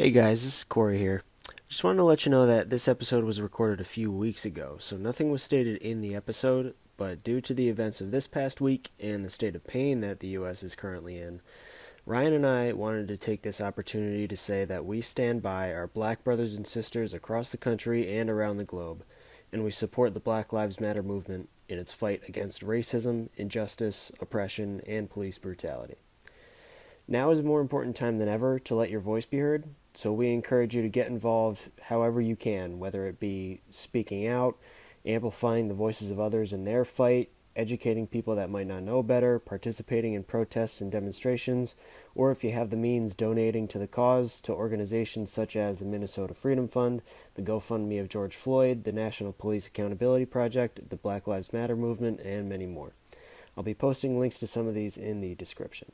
Hey guys, this is Corey here. Just wanted to let you know that this episode was recorded a few weeks ago, so nothing was stated in the episode, but due to the events of this past week and the state of pain that the U.S. is currently in, Ryan and I wanted to take this opportunity to say that we stand by our black brothers and sisters across the country and around the globe, and we support the Black Lives Matter movement in its fight against racism, injustice, oppression, and police brutality. Now is a more important time than ever to let your voice be heard, so we encourage you to get involved however you can, whether it be speaking out, amplifying the voices of others in their fight, educating people that might not know better, participating in protests and demonstrations, or if you have the means, donating to the cause to organizations such as the Minnesota Freedom Fund, the GoFundMe of George Floyd, the National Police Accountability Project, the Black Lives Matter movement, and many more. I'll be posting links to some of these in the description.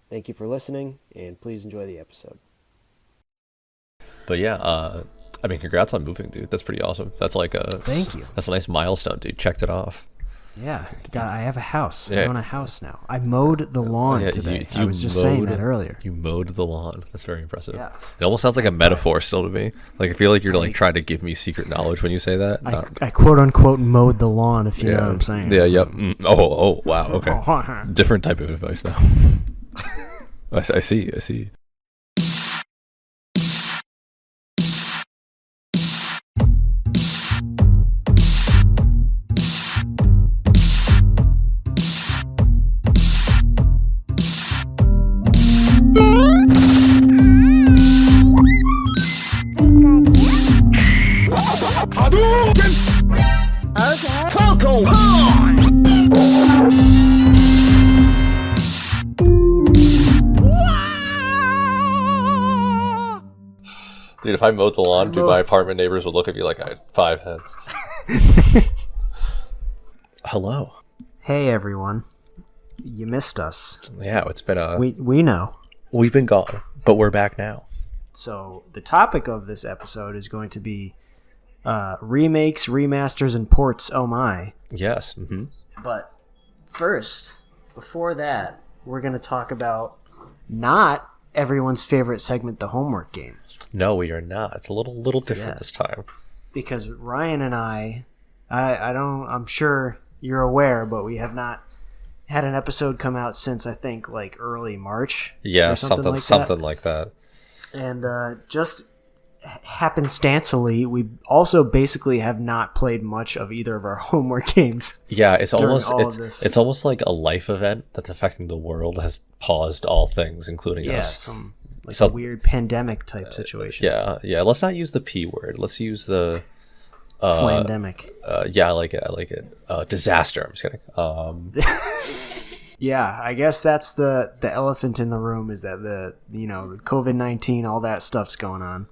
Thank you for listening, and please enjoy the episode. But yeah, I mean, congrats on moving, dude. That's pretty awesome. That's like Thank you. That's a nice milestone, dude. Checked it off. Yeah, I have a house. Yeah. I own a house now. I mowed the lawn today. I was just saying that earlier. You mowed the lawn. That's very impressive. Yeah. It almost sounds like a metaphor still to me. Like I feel like you're like trying to give me secret knowledge when you say that. I quote unquote mowed the lawn, if you know what I'm saying. Yeah. Yep. Oh. Wow. Okay. Different type of advice now. I see. Dude, if I mowed the lawn, dude, my apartment neighbors would look at me like I had 5 heads. Hello. Hey everyone, you missed us. Yeah, it's been We know. We've been gone, but we're back now. So the topic of this episode is going to be remakes, remasters, and ports. Oh my! Yes. Mm-hmm. But first, before that, we're going to talk about not everyone's favorite segment, the homework game. No, we are not. It's a little different this time. Because Ryan and I'm sure you're aware, but we have not had an episode come out since I think like early March. Yeah, something like that. And just happenstancely, we also basically have not played much of either of our homework games. Yeah, it's almost like a life event that's affecting the world has paused all things, including us. A weird pandemic type situation. Yeah. Let's not use the P word. Let's use the Flandemic. Yeah, I like it. Disaster. I'm just kidding. Yeah, I guess that's the elephant in the room is that the COVID-19, all that stuff's going on.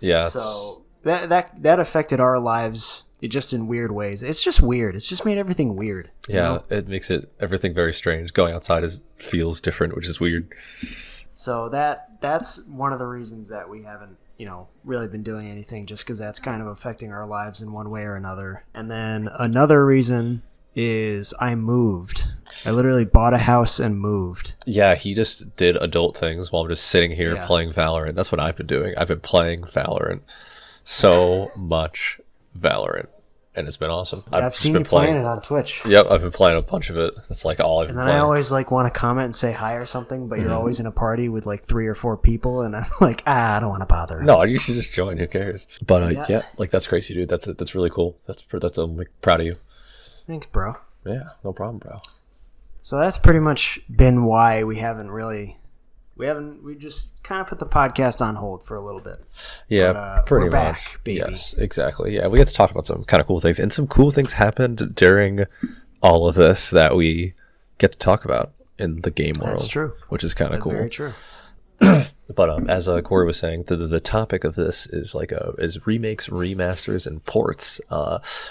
Yeah. So that affected our lives just in weird ways. It's just weird. It's just made everything weird. Yeah, it makes everything very strange. Going outside feels different, which is weird. So that's one of the reasons that we haven't, really been doing anything, just because that's kind of affecting our lives in one way or another. And then another reason is I moved. I literally bought a house and moved. Yeah, he just did adult things while I'm just sitting here playing Valorant. That's what I've been doing. I've been playing Valorant. So much Valorant. And it's been awesome. I've seen you playing it on Twitch. Yep, I've been playing a bunch of it. That's like all I've been playing. And then I always want to comment and say hi or something, but you're always in a party with like 3 or 4 people, and I'm like, I don't want to bother. No, you should just join. Who cares? But yeah, that's crazy, dude. That's really cool. I'm like, proud of you. Thanks, bro. Yeah, no problem, bro. So that's pretty much been why we just kind of put the podcast on hold for a little bit. Yeah, but, pretty we're much. Back, baby. Yes, exactly. Yeah, we get to talk about some kind of cool things, and some cool things happened during all of this that we get to talk about in the game world. That's true. Which is kind of cool. Very true. But as Corey was saying, the topic of this is is remakes, remasters, and ports,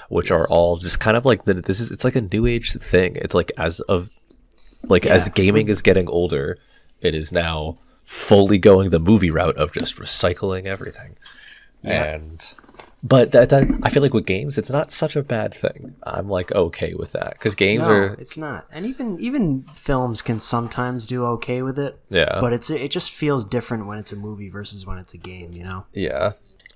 which are all just kind of like it's like a new age thing. It's like as gaming is getting older, it is now fully going the movie route of just recycling everything. Yeah. And But that I feel like with games, it's not such a bad thing. I'm like okay with that because games No, are. it's not. And even films can sometimes do okay with it. Yeah. But it just feels different when it's a movie versus when it's a game, you know? Yeah.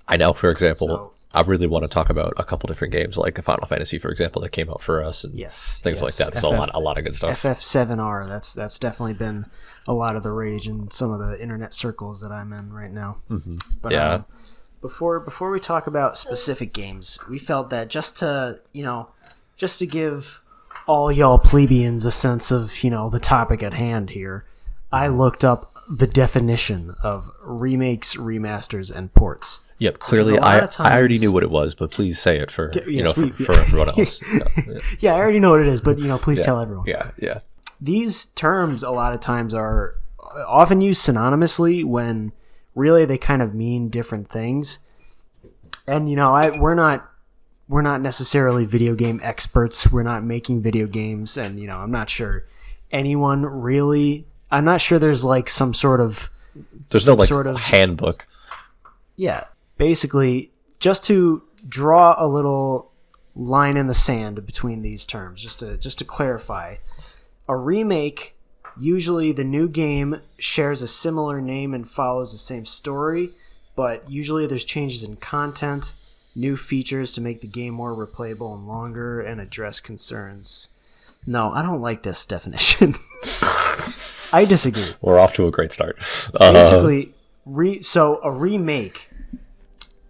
I know, for example, So- I really want to talk about a couple different games, like Final Fantasy, for example, that came out for us, and things like that. There's a lot of good stuff. FF7R, that's definitely been a lot of the rage in some of the internet circles that I'm in right now. Mm-hmm. But, Yeah. Before we talk about specific games, we felt that just to give all y'all plebeians a sense of, the topic at hand here, I looked up the definition of remakes, remasters, and ports. Yep, clearly I already knew what it was, but please say it for for everyone else. Yeah, I already know what it is, but please tell everyone. Yeah. These terms a lot of times are often used synonymously when really they kind of mean different things. And we're not necessarily video game experts. We're not making video games, and I'm not sure anyone really. I'm not sure there's like some sort of handbook. Yeah, basically just to draw a little line in the sand between these terms, just to clarify. A remake, usually the new game shares a similar name and follows the same story, but usually there's changes in content, new features to make the game more replayable and longer, and address concerns. No, I don't like this definition. I disagree. We're off to a great start. Basically, so a remake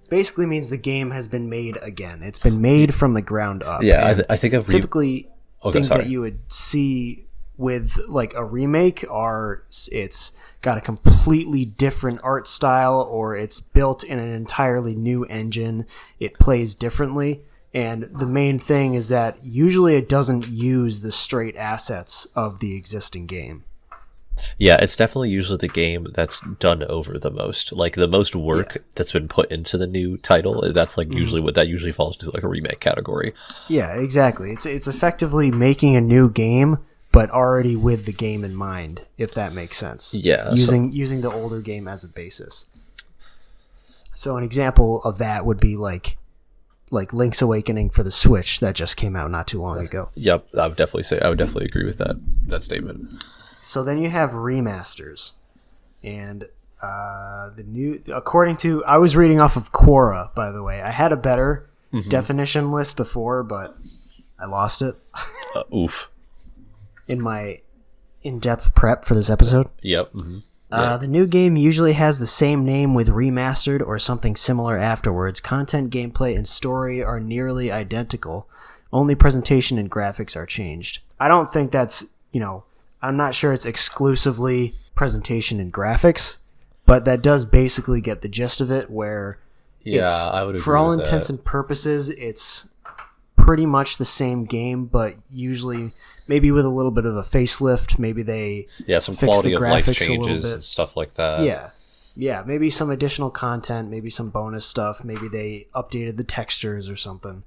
basically means the game has been made again. It's been made from the ground up. Yeah, I think typically things that you would see with like a remake are it's got a completely different art style, or it's built in an entirely new engine. It plays differently. And the main thing is that usually it doesn't use the straight assets of the existing game. Yeah, it's definitely usually the game that's done over the most. Like the most work that's been put into the new title, that's like usually what that usually falls into, like a remake category. Yeah, exactly. It's effectively making a new game, but already with the game in mind, if that makes sense. Yeah. Using the older game as a basis. So an example of that would be like Link's Awakening for the Switch that just came out not too long ago. Yep, I would definitely agree with that statement. So then you have remasters, and I was reading off of Quora, by the way. I had a better definition list before, but I lost it. Oof. In my in-depth prep for this episode. Yep. Mm-hmm. Yeah. The new game usually has the same name with remastered or something similar afterwards. Content, gameplay, and story are nearly identical. Only presentation and graphics are changed. I don't think that's, I'm not sure it's exclusively presentation and graphics, but that does basically get the gist of it, where I would agree for all with intents that. and purposes, it's pretty much the same game, but usually maybe with a little bit of a facelift. Maybe they some fix quality the of life graphics a little changes bit. and stuff like that. Yeah, maybe some additional content, maybe some bonus stuff, maybe they updated the textures or something.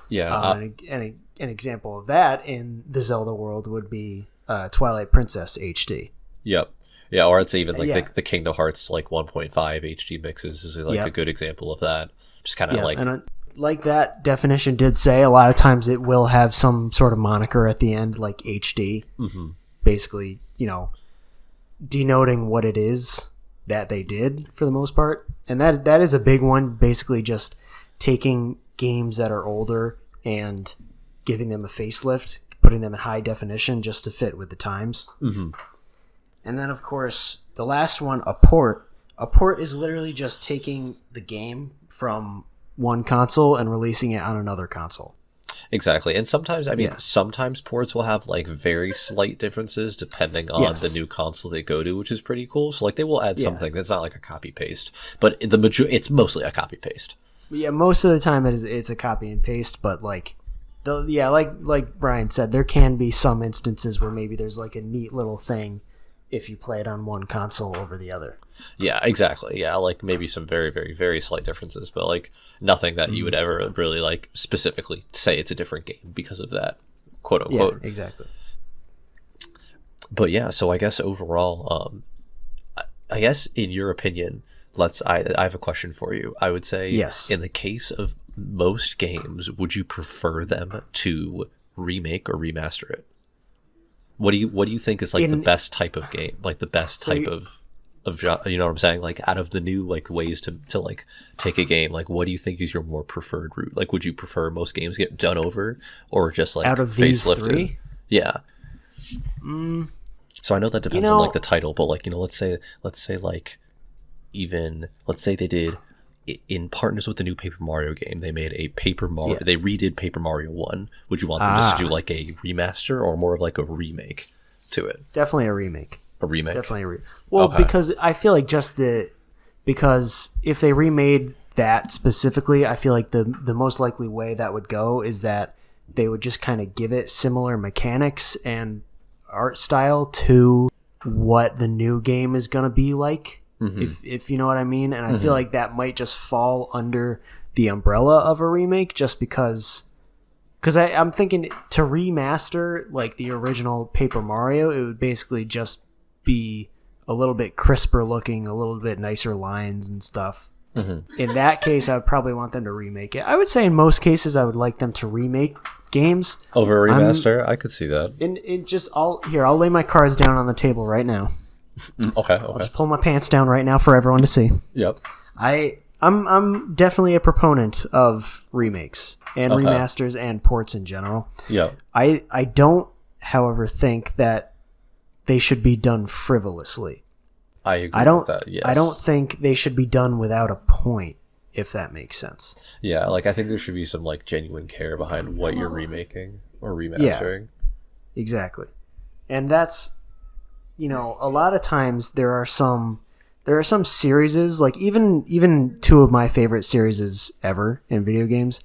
Yeah. An example of that in the Zelda world would be Twilight Princess HD. Yep. Yeah, or it's even like the Kingdom Hearts like 1.5 HD mixes is like a good example of that. Just kind of and like that definition did say, a lot of times it will have some sort of moniker at the end, like HD, basically, denoting what it is that they did for the most part. And that is a big one, basically just taking games that are older and giving them a facelift, putting them in high definition just to fit with the times. Mm-hmm. And then, of course, the last one, a port. A port is literally just taking the game from one console and releasing it on another console. Exactly. And sometimes, sometimes ports will have like very slight differences depending on the new console they go to, which is pretty cool. So like they will add something that's not like a copy paste, but it's mostly a copy paste. Yeah, most of the time it's a copy and paste, but like Brian said, there can be some instances where maybe there's like a neat little thing if you play it on one console over the other. Yeah, exactly. Yeah, like maybe some very, very, very slight differences, but like nothing that you would ever really like specifically say it's a different game because of that, quote unquote. Yeah, exactly. But yeah, so I guess overall, I guess in your opinion, I have a question for you. I would say, yes, in the case of most games, would you prefer them to remake or remaster it? What do you think is like the best type of game, like the best type of you know what I'm saying? Like out of the new like ways to like take a game, like what do you think is your more preferred route? Like would you prefer most games get done over or just like out of these facelifted? three? Yeah. So I know that depends on like the title, but like, you know, let's say like even let's say they did in partners with the new Paper Mario game, they made a Paper Mario. They redid Paper Mario 1. Would you want them just to do like a remaster or more of like a remake to it? Definitely a remake. A remake. Definitely well, because I feel like because if they remade that specifically, I feel like the most likely way that would go is that they would just kind of give it similar mechanics and art style to what the new game is going to be like. If you know what I mean. And I feel like that might just fall under the umbrella of a remake just because I'm thinking to remaster like the original Paper Mario, it would basically just be a little bit crisper looking, a little bit nicer lines and stuff. In that case, I would probably want them to remake it. I would say in most cases I would like them to remake games over a remaster. I could see that. I'll lay my cards down on the table right now. Okay. I'll just pull my pants down right now for everyone to see. Yep. I'm definitely a proponent of remakes and remasters and ports in general. Yeah. I don't, however, think that they should be done frivolously. I agree with that, yes. I don't think they should be done without a point, if that makes sense. Yeah, like I think there should be some like genuine care behind what you're remaking or remastering. Yeah, exactly. And that's, you know, a lot of times there are some series, like even two of my favorite series ever in video games,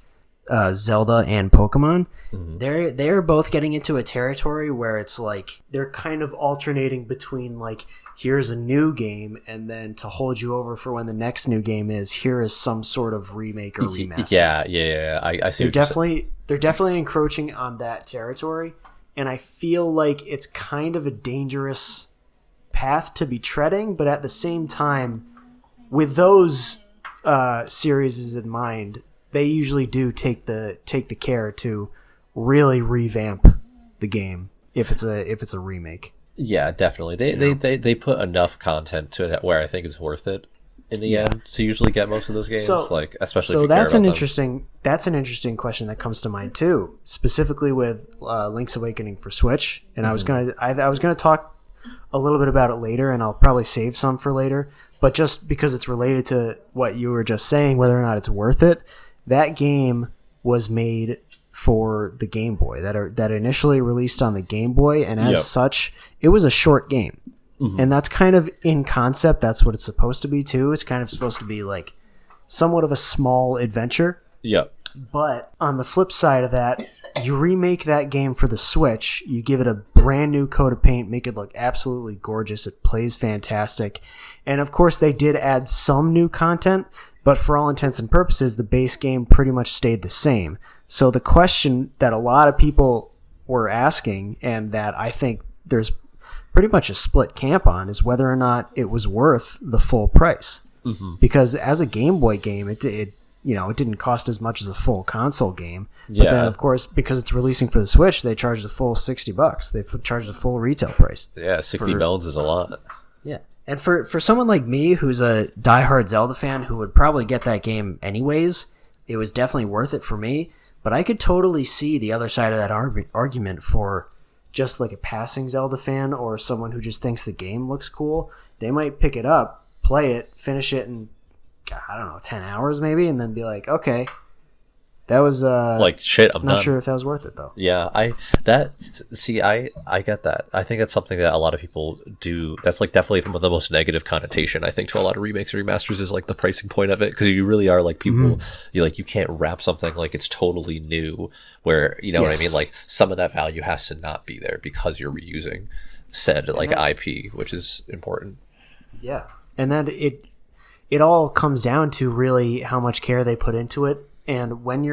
Zelda and Pokemon. They're both getting into a territory where it's like they're kind of alternating between like here's a new game and then to hold you over for when the next new game is, here is some sort of remake or remaster. Yeah. I see. They're definitely encroaching on that territory, and I feel like it's kind of a dangerous path to be treading, but at the same time, with those series in mind, they usually do take the care to really revamp the game if it's a remake. Yeah, definitely. They put enough content to it where I think it's worth it in the end to usually get most of those games. Like especially. So if you that's care an about interesting interesting question that comes to mind too, specifically with Link's Awakening for Switch. And I was gonna talk a little bit about it later, and I'll probably save some for later. But just because it's related to what you were just saying, whether or not it's worth it, that game was made for the Game Boy, that initially released on the Game Boy, and as such, it was a short game. And that's kind of in concept, that's what it's supposed to be too. It's kind of supposed to be like somewhat of a small adventure. Yep. But on the flip side of that, you remake that game for the Switch, you give it a brand new coat of paint, make it look absolutely gorgeous, it plays fantastic. And of course they did add some new content, but for all intents and purposes, the base game pretty much stayed the same. So the question that a lot of people were asking, and that I think there's pretty much a split camp on, is whether or not it was worth the full price. Because as a Game Boy game, it didn't cost as much as a full console game. But then, of course, because it's releasing for the Switch, they charge the full $60. They charge the full retail price. Yeah, 60 bells is a lot. Yeah. And for someone like me, who's a diehard Zelda fan, who would probably get that game anyways, it was definitely worth it for me. But I could totally see the other side of that argument for just like a passing Zelda fan or someone who just thinks the game looks cool. They might pick it up, play it, finish it in, I don't know, 10 hours maybe, and then be like, okay, that was like shit. I'm not sure if that was worth it though. Yeah, I get that. I think that's something that a lot of people do. That's like definitely the most negative connotation I think to a lot of remakes or remasters is like the pricing point of it, because you really are like people. You can't wrap something like it's totally new, where you know what I mean. Like some of that value has to not be there because you're reusing said like IP, which is important. Yeah, and then it all comes down to really how much care they put into it. And when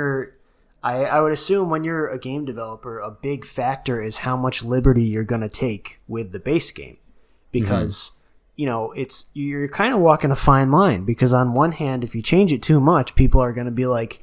I would assume when you're a game developer, a big factor is how much liberty you're going to take with the base game. Because, you're kind of walking a fine line. Because on one hand, if you change it too much, people are going to be like,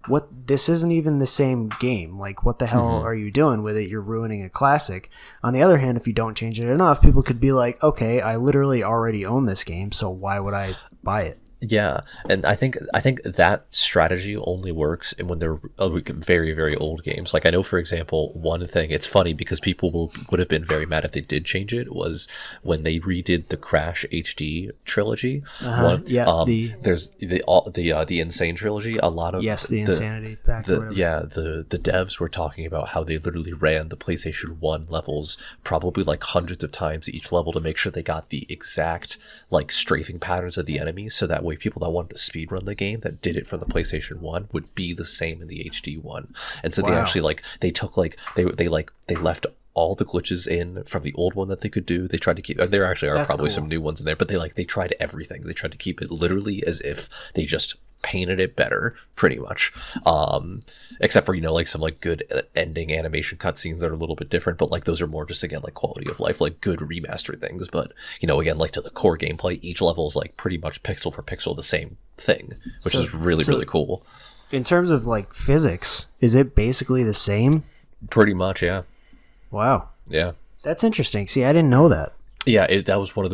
what, this isn't even the same game. Like, what the hell are you doing with it? You're ruining a classic. On the other hand, if you don't change it enough, people could be like, okay, I literally already own this game, so why would I buy it? Yeah, and I think that strategy only works when they're very, very old games. Like I know, for example, one thing. It's funny because people would have been very mad if they did change it. Was when they redid the Crash HD trilogy. There's the Insane trilogy. A lot of the Insanity pack. The devs were talking about how they literally ran the PlayStation 1 levels probably like hundreds of times each level to make sure they got the exact like strafing patterns of the enemies, so that way people that wanted to speedrun the game that did it from the PlayStation 1 would be the same in the HD one. And so they actually they left all the glitches in from the old one that they could do. They tried to keep, there actually are probably some new ones in there, but they tried everything. They tried to keep it literally as if they just painted it better, pretty much, except for like some like good ending animation cutscenes that are a little bit different, but like those are more just, again, like quality of life, like good remaster things. But again, like to the core gameplay, each level is like pretty much pixel for pixel the same thing, which is really cool. In terms of like physics, is it basically the same? Pretty much, yeah. Wow. Yeah, that's interesting. See, I didn't know that. Yeah, that was one of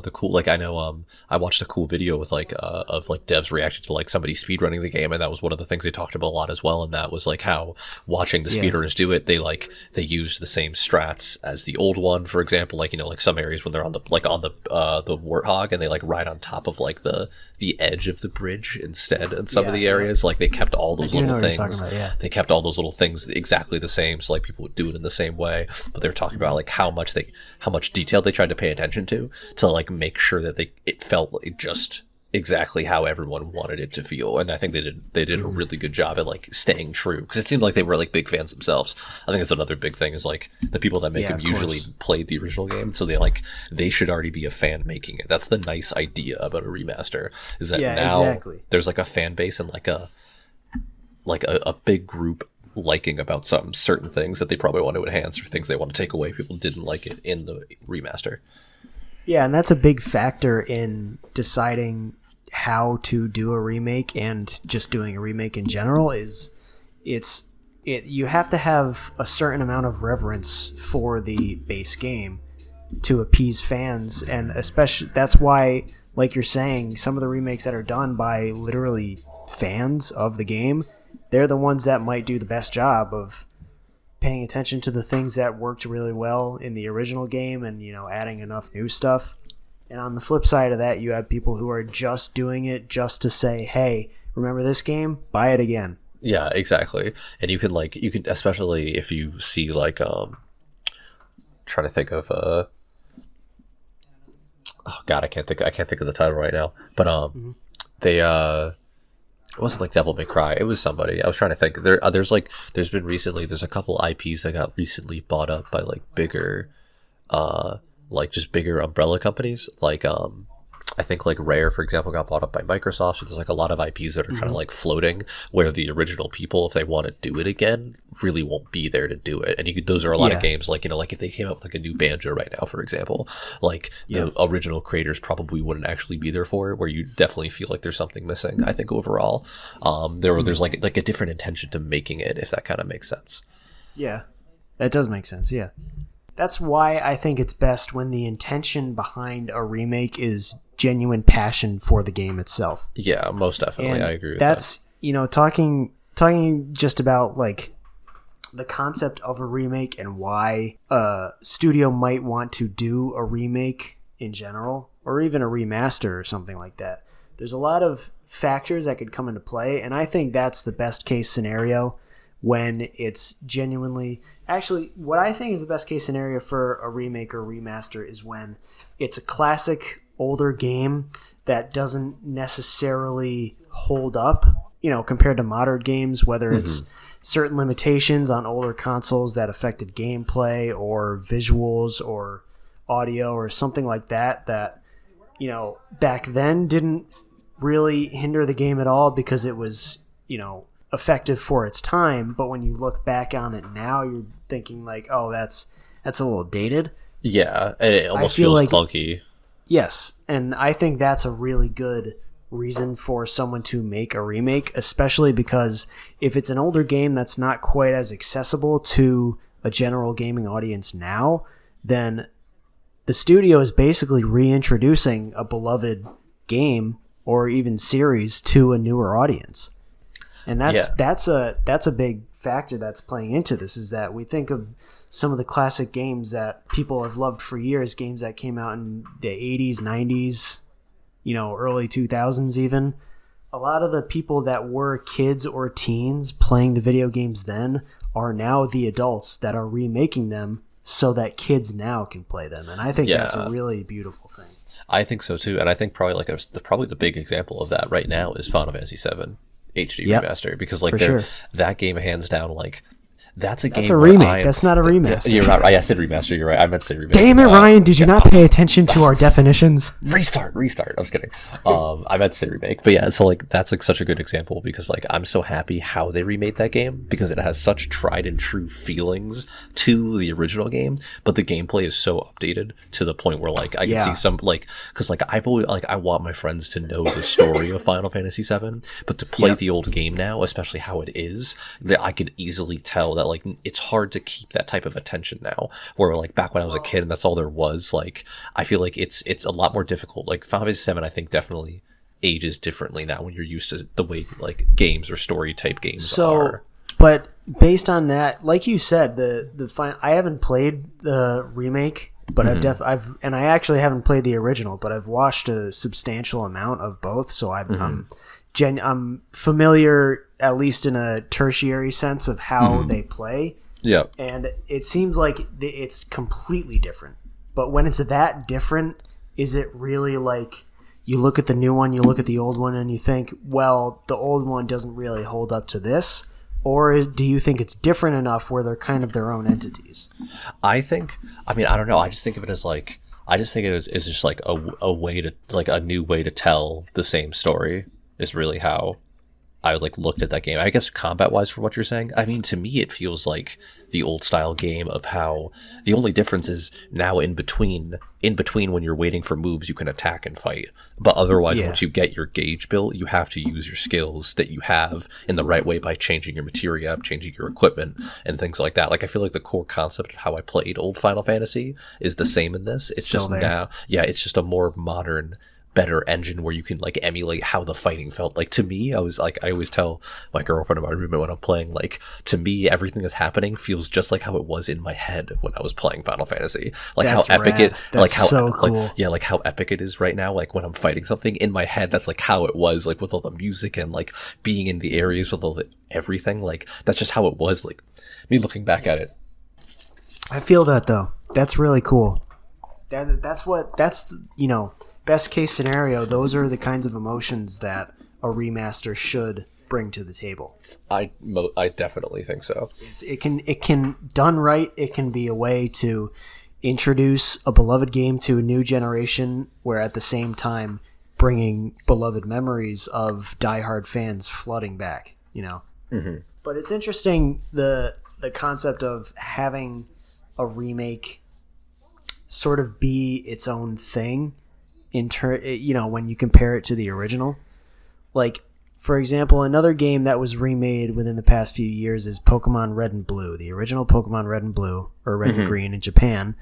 the cool, like, I know I watched a cool video with like of like devs reacting to like somebody speedrunning the game, and that was one of the things they talked about a lot as well, and that was like how watching the speedrunners do it, they use the same strats as the old one, for example, like like some areas when they're on the warthog and they like ride on top of like the edge of the bridge instead in some of the areas, like they kept all those little things. They kept all those little things exactly the same, so like people would do it in the same way, but they were talking about like how much detail they tried to pay attention to like make sure that it felt like just exactly how everyone wanted it to feel. And I think they did a really good job at like staying true, because it seemed like they were like big fans themselves. I think it's another big thing is like the people that make them usually played the original game, so they should already be a fan making it. That's the nice idea about a remaster, is that now there's like a fan base and like a big group liking about some certain things that they probably want to enhance, or things they want to take away. People didn't like it in the remaster. Yeah, and that's a big factor in deciding how to do a remake, and just doing a remake in general is you have to have a certain amount of reverence for the base game to appease fans, and especially that's why, like you're saying, some of the remakes that are done by literally fans of the game, they're the ones that might do the best job of paying attention to the things that worked really well in the original game, and adding enough new stuff. And on the flip side of that, you have people who are just doing it just to say, hey, remember this game? Buy it again. Yeah, exactly. And you can especially if you see like trying to think of oh god, I can't think of the title right now, but they it wasn't like Devil May Cry. It was somebody. I was trying to think. There's a couple IPs that got recently bought up by like bigger, like just bigger umbrella companies. Like I think like Rare, for example, got bought up by Microsoft. So there's like a lot of IPs that are kind of like floating, where the original people, if they want to do it again, really won't be there to do it. And those are a lot of games like like if they came up with like a new Banjo right now, for example, like the original creators probably wouldn't actually be there for it, where you definitely feel like there's something missing. I think overall, there's like a different intention to making it, if that kind of makes sense. Yeah, that does make sense. Yeah. That's why I think it's best when the intention behind a remake is genuine passion for the game itself. Yeah, most definitely. And I agree with that. Talking just about like the concept of a remake and why a studio might want to do a remake in general, or even a remaster or something like that. There's a lot of factors that could come into play, and I think that's the best case scenario when it's genuinely... Actually, what I think is the best case scenario for a remake or remaster is when it's a classic older game that doesn't necessarily hold up, compared to modern games, whether it's certain limitations on older consoles that affected gameplay or visuals or audio or something like that, back then didn't really hinder the game at all because it was, effective for its time. But when you look back on it now, you're thinking like, oh, that's a little dated. Yeah, and it almost feels clunky. Yes, and I think that's a really good reason for someone to make a remake, especially because if it's an older game that's not quite as accessible to a general gaming audience now, then the studio is basically reintroducing a beloved game or even series to a newer audience. And that's a big factor that's playing into this, is that we think of some of the classic games that people have loved for years, games that came out in the 80s, 90s, early 2000s even. A lot of the people that were kids or teens playing the video games then are now the adults that are remaking them so that kids now can play them. And I think that's a really beautiful thing. I think so too. And I think probably probably the big example of that right now is Final Fantasy VII HD Remaster, because that game hands down, like, that's a remake. That's not a remaster. You're not right. I said remaster. You're right. I meant to say remake. Damn it, Ryan! Did you not pay attention to our definitions? Restart. I was kidding. I meant to say remake, but yeah. So like that's like such a good example, because like I'm so happy how they remade that game, because it has such tried and true feelings to the original game, but the gameplay is so updated to the point where like I can see some like, because like I've always like I want my friends to know the story of Final Fantasy VII, but to play the old game now, especially how it is, that I could easily tell that like it's hard to keep that type of attention now, where like back when I was a kid and that's all there was. Like I feel like it's a lot more difficult. Like Final Fantasy VII I think definitely ages differently now when you're used to the way like games or story type games are. But based on that, like you said, I haven't played the remake, but I actually haven't played the original, but I've watched a substantial amount of both, so I'm familiar, at least in a tertiary sense, of how they play. Yeah. And it seems like it's completely different. But when it's that different, is it really like you look at the new one, you look at the old one, and you think, well, the old one doesn't really hold up to this? Or do you think it's different enough where they're kind of their own entities? I don't know. I just think of it as like, it's just like a way to, like a new way to tell the same story is really how I like looked at that game. I guess combat wise, for what you're saying, I mean, to me it feels like the old style game of how the only difference is now in between when you're waiting for moves, you can attack and fight, but otherwise once you get your gauge built, you have to use your skills that you have in the right way by changing your materia up, changing your equipment and things like that. Like I feel like the core concept of how I played old Final Fantasy is the same in this. It's just now it's just a more modern, better engine where you can like emulate how the fighting felt. Like to me, I always tell my girlfriend and my roommate when I'm playing, like to me everything that's happening feels just like how it was in my head when I was playing Final Fantasy. Like that's how epic rad. Like how epic it is right now. Like when I'm fighting something in my head, that's like how it was, like with all the music and like being in the areas with all the everything. Like that's just how it was. Like me looking back at it, I feel that though. That's really cool. Best case scenario, those are the kinds of emotions that a remaster should bring to the table. I definitely think so. It can done right. It can be a way to introduce a beloved game to a new generation, where at the same time bringing beloved memories of diehard fans flooding back. But it's interesting the concept of having a remake sort of be its own thing. When you compare it to the original. Like, for example, another game that was remade within the past few years is Pokemon Red and Blue. The original Pokemon Red and Blue, or Red and Green in Japan,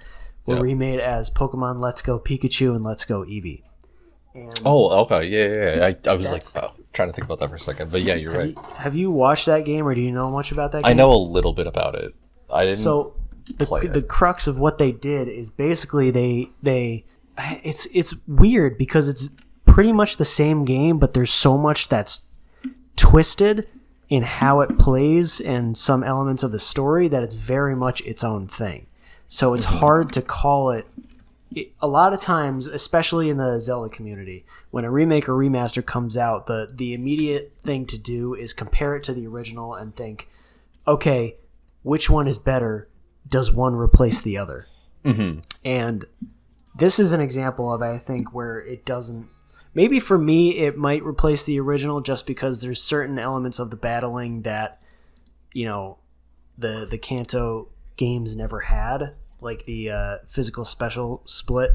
were remade as Pokemon Let's Go Pikachu and Let's Go Eevee. And okay, yeah. I was like trying to think about that for a second, but yeah, you're right. Have you watched that game, or do you know much about that game? I know a little bit about it. I didn't play it. The crux of what they did is basically they it's weird because it's pretty much the same game, but there's so much that's twisted in how it plays and some elements of the story that it's very much its own thing. So it's hard to call it. A lot of times, especially in the Zelda community, when a remake or remaster comes out, the immediate thing to do is compare it to the original and think, okay, which one is better? Does one replace the other? And this is an example of, I think, where it doesn't. Maybe for me, it might replace the original just because there's certain elements of the battling that, the Kanto games never had, like the physical special split.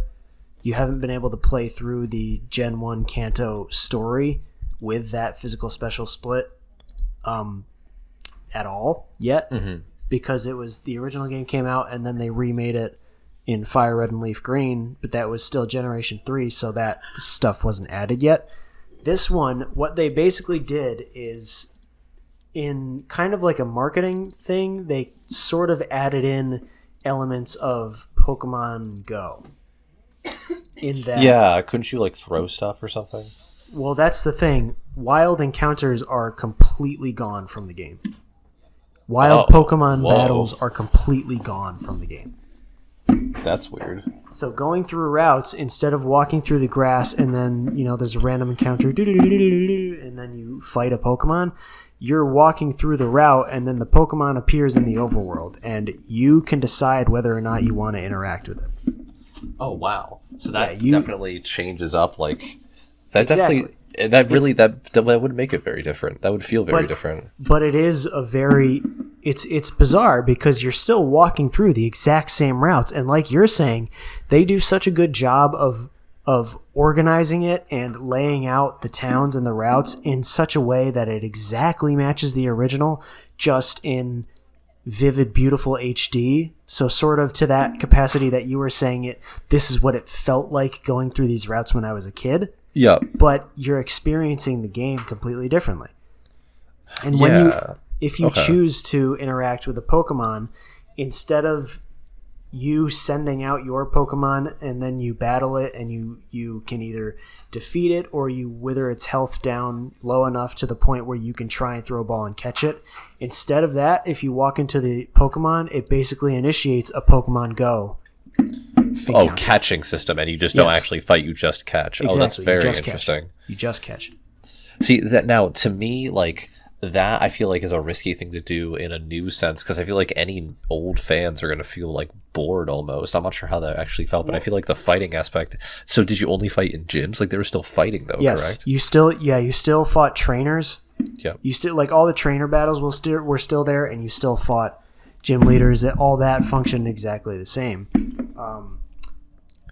you haven't been able to play through the Gen 1 Kanto story with that physical special split at all yet, because it was the original game came out and then they remade it in Fire Red and Leaf Green, but that was still Generation 3, so that stuff wasn't added yet. This one, what they basically did is, in kind of like a marketing thing, they sort of added in elements of Pokemon Go. In that, yeah, couldn't you like throw stuff or something? well, that's the thing. Wild encounters are completely gone from the game. Wild Pokemon battles are completely gone from the game. That's weird. So going through routes, instead of walking through the grass and then, there's a random encounter, and then you fight a Pokemon, you're walking through the route and then the Pokemon appears in the overworld, and you can decide whether or not you want to interact with it. Oh, wow. So that definitely changes up, like... That Exactly. definitely... That really... That would make it very different. That would feel very different. But it is a very... It's bizarre because you're still walking through the exact same routes, and like you're saying, they do such a good job of organizing it and laying out the towns and the routes in such a way that it exactly matches the original, just in vivid, beautiful HD. So sort of to that capacity that you were saying, this is what it felt like going through these routes when I was a kid. Yeah. But you're experiencing the game completely differently. And when if you choose to interact with a Pokemon, instead of you sending out your Pokemon and then you battle it and you can either defeat it or you wither its health down low enough to the point where you can try and throw a ball and catch it. Instead of that, if you walk into the Pokemon, it basically initiates a Pokemon Go encounter. Catching system, and you just don't actually fight, you just catch. Exactly. Oh, that's very interesting. Catch. You just catch. See, that now, to me, like... That I feel like is a risky thing to do in a new sense, because I feel like any old fans are going to feel like bored almost. I'm not sure how that actually felt, but I feel like the fighting aspect. So did you only fight in gyms? Like they were still fighting though, yes, correct? You still fought trainers. Yeah. You still, like, all the trainer battles were still there, and you still fought gym leaders. All that functioned exactly the same.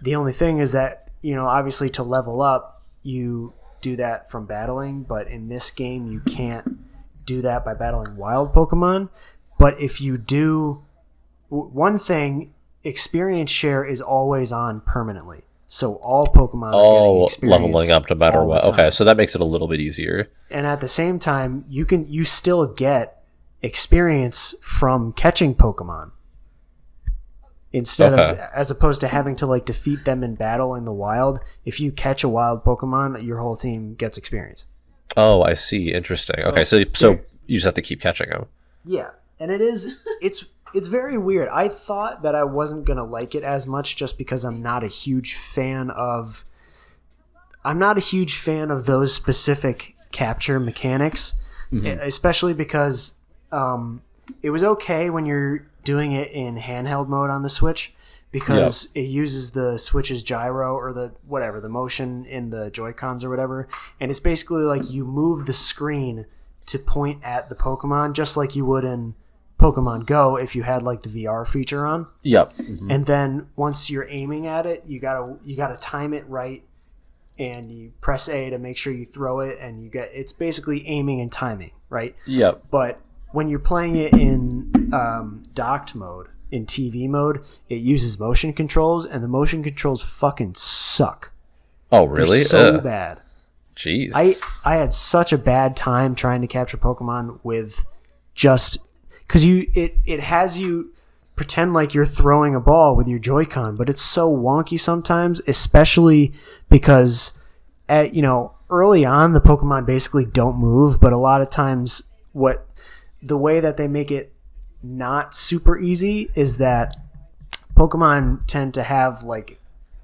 The only thing is that, obviously to level up, you do that from battling, but in this game you can't do that by battling wild Pokemon. But if you do one thing, experience share is always on permanently, so all Pokemon are getting experience leveling up no matter what. Okay, so that makes it a little bit easier. And at the same time, you still get experience from catching Pokemon instead of, as opposed to having to like defeat them in battle in the wild. If you catch a wild Pokemon, your whole team gets experience. Oh, I see. Interesting. So you just have to keep catching them. Yeah, and it's very weird. I thought that I wasn't gonna like it as much just because I'm not a huge fan of those specific capture mechanics, especially because it was okay when you're doing it in handheld mode on the Switch, because it uses the Switch's gyro or the motion in the Joy-Cons or whatever, and it's basically like you move the screen to point at the Pokemon just like you would in Pokemon Go if you had like the VR feature on. Yep. And then once you're aiming at it, you gotta time it right, and you press A to make sure you throw it, and it's basically aiming and timing, right? Yep. But when you're playing it in docked mode, in TV mode, it uses motion controls, and the motion controls fucking suck. Oh, really? They're so bad. Jeez. I had such a bad time trying to capture Pokemon with just because it has you pretend like you're throwing a ball with your Joy-Con, but it's so wonky sometimes, especially because early on the Pokemon basically don't move, but a lot of times the way that they make it not super easy is that Pokemon tend to have like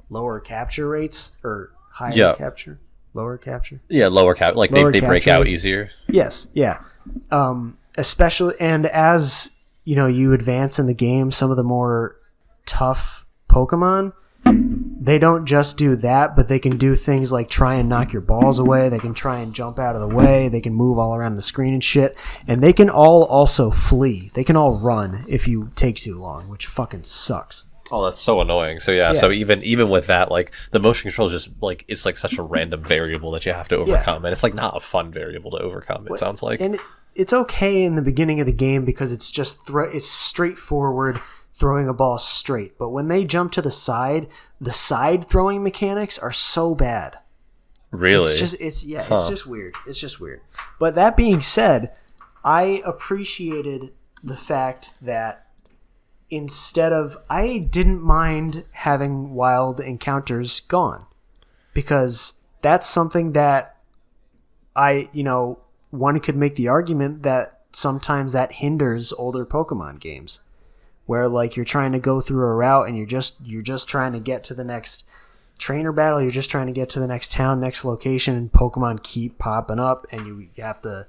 lower capture rates or higher capture. Lower capture? Yeah, lower cap. Like they break out easier. Yes, yeah. Especially, and as you advance in the game, some of the more tough Pokemon, they don't just do that, but they can do things like try and knock your balls away. They can try and jump out of the way. They can move all around the screen and shit. And they can all also flee. They can all run if you take too long, which fucking sucks. Oh, that's so annoying. So yeah, Yeah. so even with that, like the motion control is just like it's like such a random variable that you have to overcome, and it's like not a fun variable to overcome. It sounds like, and it's okay in the beginning of the game because it's just it's straightforward throwing a ball straight. But when they jump to the side throwing mechanics are so bad. really, It's just weird. It's just weird. But that being said, I appreciated the fact that I didn't mind having wild encounters gone, because that's something that one could make the argument that sometimes that hinders older Pokemon games, where like you're trying to go through a route and you're just trying to get to the next trainer battle, you're just trying to get to the next town, next location, and Pokemon keep popping up, and you have to,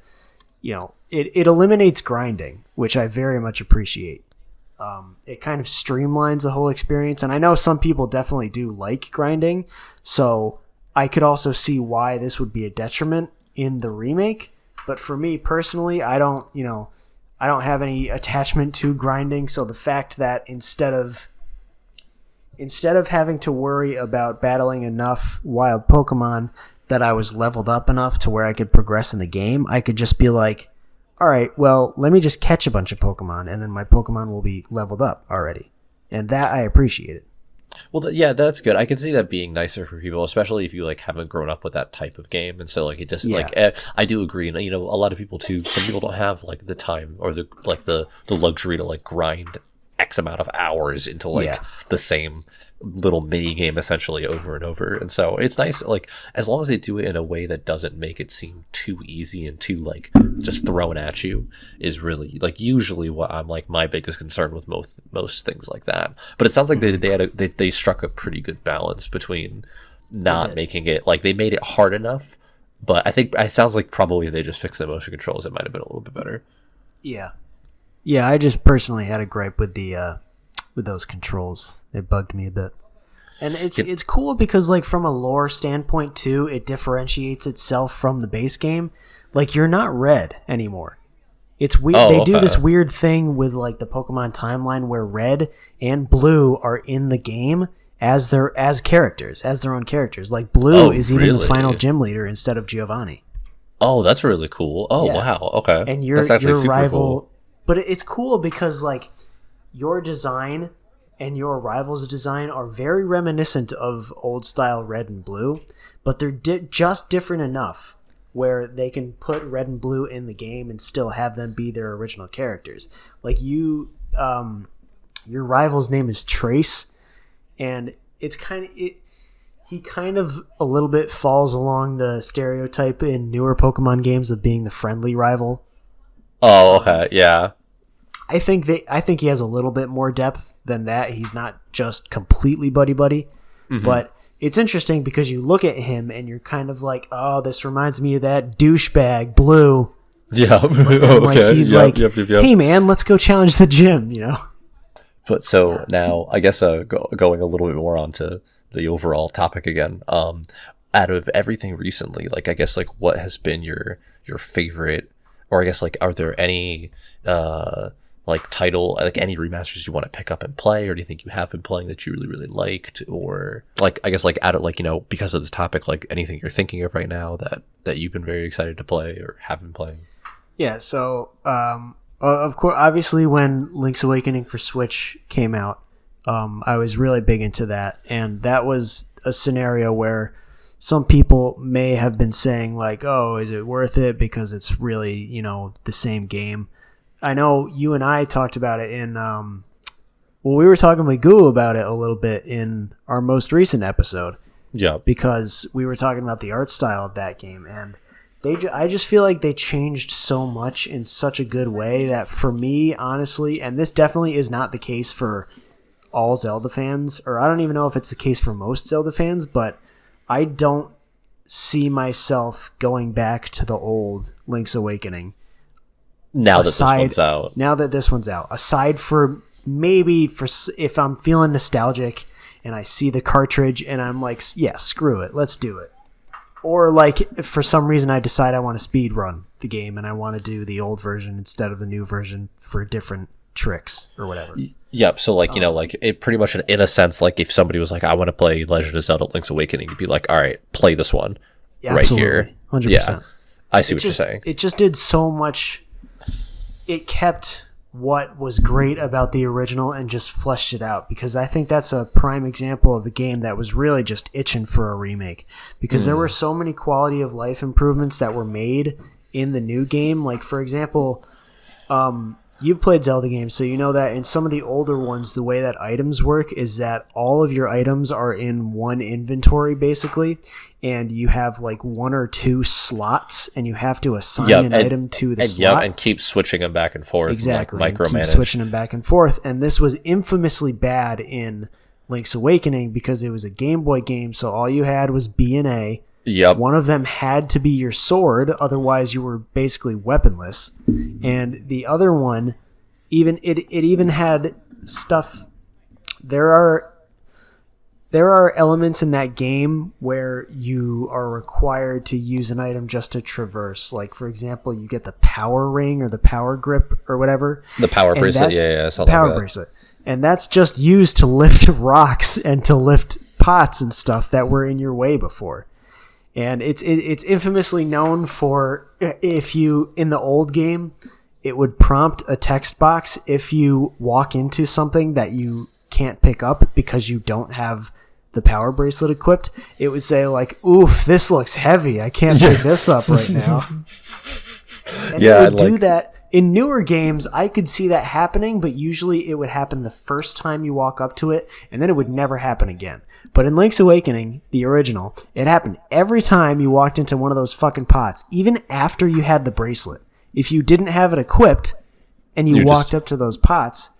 it eliminates grinding, which I very much appreciate. It kind of streamlines the whole experience, and I know some people definitely do like grinding, so I could also see why this would be a detriment in the remake. But for me personally, I don't have any attachment to grinding, so the fact that instead of having to worry about battling enough wild Pokemon that I was leveled up enough to where I could progress in the game, I could just be like, all right, well, let me just catch a bunch of Pokemon, and then my Pokemon will be leveled up already. And that I appreciated. well, yeah, that's good. I can see that being nicer for people, especially if you like haven't grown up with that type of game, and so like it just I do agree, and a lot of people too. Some people don't have like the time or the luxury to like grind X amount of hours into like the same little mini game essentially over and over, and so it's nice, like as long as they do it in a way that doesn't make it seem too easy and too like just thrown at you, is really like usually what I'm like my biggest concern with most things like that. But it sounds like they struck a pretty good balance between not making it like they made it hard enough, but I think it sounds like probably if they just fixed the motion controls, it might have been a little bit better. Yeah, I just personally had a gripe with with those controls. It bugged me a bit. And it's cool because like from a lore standpoint too, it differentiates itself from the base game. Like you're not red anymore. It's weird. They do this weird thing with like the Pokemon timeline where red and blue are in the game as their own characters. Like blue is even the final gym leader instead of Giovanni. Oh, that's really cool. Oh, yeah. Wow. Okay. And your rival, cool. But it's cool because like your design and your rival's design are very reminiscent of old style red and blue, but they're just different enough where they can put red and blue in the game and still have them be their original characters. Like your rival's name is Trace, and it's he kind of a little bit falls along the stereotype in newer Pokemon games of being the friendly rival. Oh, okay, yeah. I think he has a little bit more depth than that. He's not just completely buddy-buddy. Mm-hmm. But it's interesting because you look at him and you're kind of like, oh, this reminds me of that douchebag Blue. Yeah. Okay. He's hey man, let's go challenge the gym, But so now, I guess going a little bit more onto the overall topic again. Out of everything recently, like I guess like what has been your favorite, or I guess like are there any like title, like any remasters you want to pick up and play, or do you think you have been playing that you really really liked, or like I guess like out of like because of this topic, like anything you're thinking of right now that you've been very excited to play or have been playing? Yeah, so of course, obviously when Link's Awakening for Switch came out, I was really big into that, and that was a scenario where some people may have been saying like, oh, is it worth it because it's really the same game. I know you and I talked about it in we were talking with Goo about it a little bit in our most recent episode. Yeah, because we were talking about the art style of that game, and I just feel like they changed so much in such a good way that for me, honestly, and this definitely is not the case for all Zelda fans, or I don't even know if it's the case for most Zelda fans, but I don't see myself going back to the old Link's Awakening. Now that this one's out. Aside for maybe if I'm feeling nostalgic and I see the cartridge and I'm like, yeah, screw it, let's do it. Or like if for some reason I decide I want to speed run the game and I want to do the old version instead of the new version for different tricks or whatever. Yep. So like, like it pretty much in a sense, like if somebody was like, I want to play Legend of Zelda Link's Awakening, you'd be like, all right, play this one right here. 100%. Yeah. I see what you're saying. It just did so much. It kept what was great about the original and just fleshed it out, because I think that's a prime example of a game that was really just itching for a remake, because there were so many quality of life improvements that were made in the new game. Like, for example, you've played Zelda games, so you know that in some of the older ones, the way that items work is that all of your items are in one inventory, basically, and you have like 1 or 2 slots, and you have to assign an item to the slot. And keep switching them back and forth. Exactly. And, like, micromanage. Keep switching them back and forth. And this was infamously bad in Link's Awakening because it was a Game Boy game, so all you had was B and A. Yep. One of them had to be your sword, otherwise you were basically weaponless. And the other one, it even had stuff. There are elements in that game where you are required to use an item just to traverse. Like, for example, you get the power ring or the power grip or whatever. The power bracelet, yeah. Power bracelet. And that's just used to lift rocks and to lift pots and stuff that were in your way before. And it's infamously known for, if you, in the old game, it would prompt a text box if you walk into something that you can't pick up because you don't have the power bracelet equipped. It would say like, oof, this looks heavy. I can't pick this up right now. And it would do that. In newer games, I could see that happening, but usually it would happen the first time you walk up to it, and then it would never happen again. But in Link's Awakening, the original, it happened every time you walked into one of those fucking pots, even after you had the bracelet. If you didn't have it equipped and you walked up to those pots,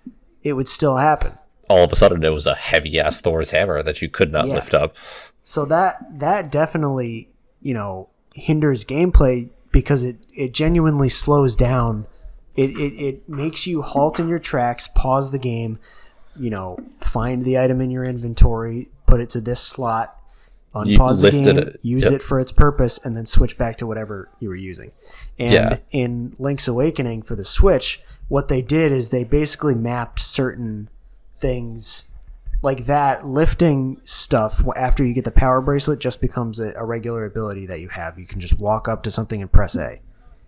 it would still happen. All of a sudden, it was a heavy-ass Thor's hammer that you could not lift up. So that definitely, hinders gameplay because it genuinely slows down. It makes you halt in your tracks, pause the game, find the item in your inventory, put it to this slot, unpause the game, use it for its purpose, and then switch back to whatever you were using. And in Link's Awakening for the Switch, what they did is they basically mapped certain things like that. Lifting stuff after you get the power bracelet just becomes a regular ability that you have. You can just walk up to something and press A.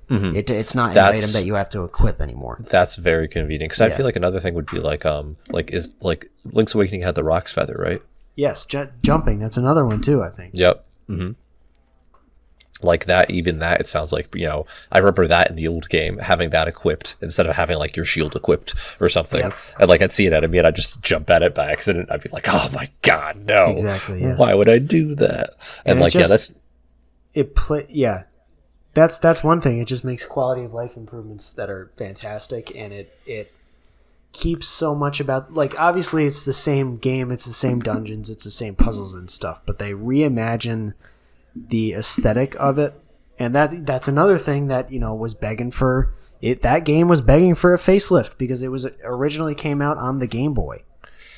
Mm-hmm. It's not an item that you have to equip anymore. That's very convenient, because I feel like another thing would be like Link's Awakening had the Rock's Feather, right? Yes, jumping. That's another one too, I think. Yep. Mm-hmm. Like that, even that, it sounds like, I remember that in the old game, having that equipped instead of having like your shield equipped or something. Yep. And like I'd see an enemy and I'd just jump at it by accident. I'd be like, oh my god, no. Exactly, yeah. Why would I do that? And like, that's one thing. It just makes quality of life improvements that are fantastic, and it keeps so much about, like, obviously it's the same game, it's the same dungeons, it's the same puzzles and stuff, but they reimagine the aesthetic of it, and that's another thing that was begging for it. That game was begging for a facelift because it was originally came out on the Game Boy,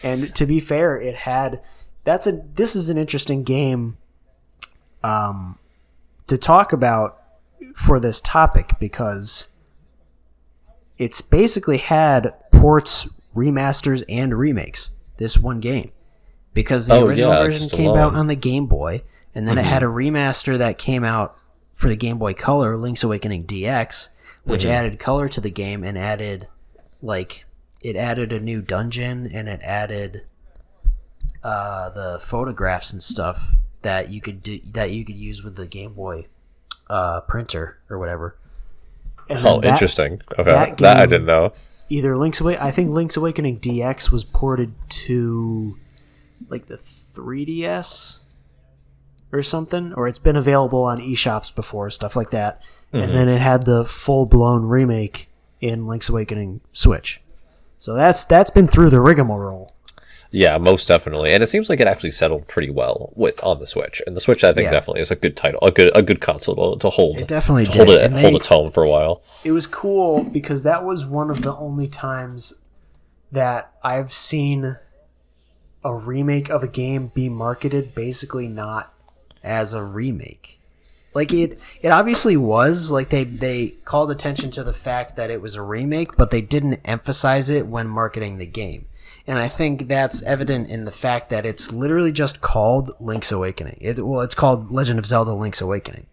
and to be fair, it had this is an interesting game to talk about for this topic, because it's basically had ports, remasters, and remakes, this one game, because the original version came out on the Game Boy, and then it had a remaster that came out for the Game Boy Color, Link's Awakening DX, which added color to the game and added a new dungeon, and it added the photographs and stuff that you could use with the Game Boy printer or whatever. And interesting. Okay, that I didn't know. I think Link's Awakening DX was ported to like the 3DS or something, or it's been available on eShops before, stuff like that. Mm-hmm. And then it had the full-blown remake in Link's Awakening Switch. So that's been through the rigmarole. Yeah, most definitely, and it seems like it actually settled pretty well on the Switch. And the Switch, I think, definitely is a good title, a good console to hold. It definitely hold its home for a while. It was cool because that was one of the only times that I've seen a remake of a game be marketed basically not as a remake. Like it obviously was like they called attention to the fact that it was a remake, but they didn't emphasize it when marketing the game. And I think that's evident in the fact that it's literally just called Link's Awakening. It's called Legend of Zelda: Link's Awakening.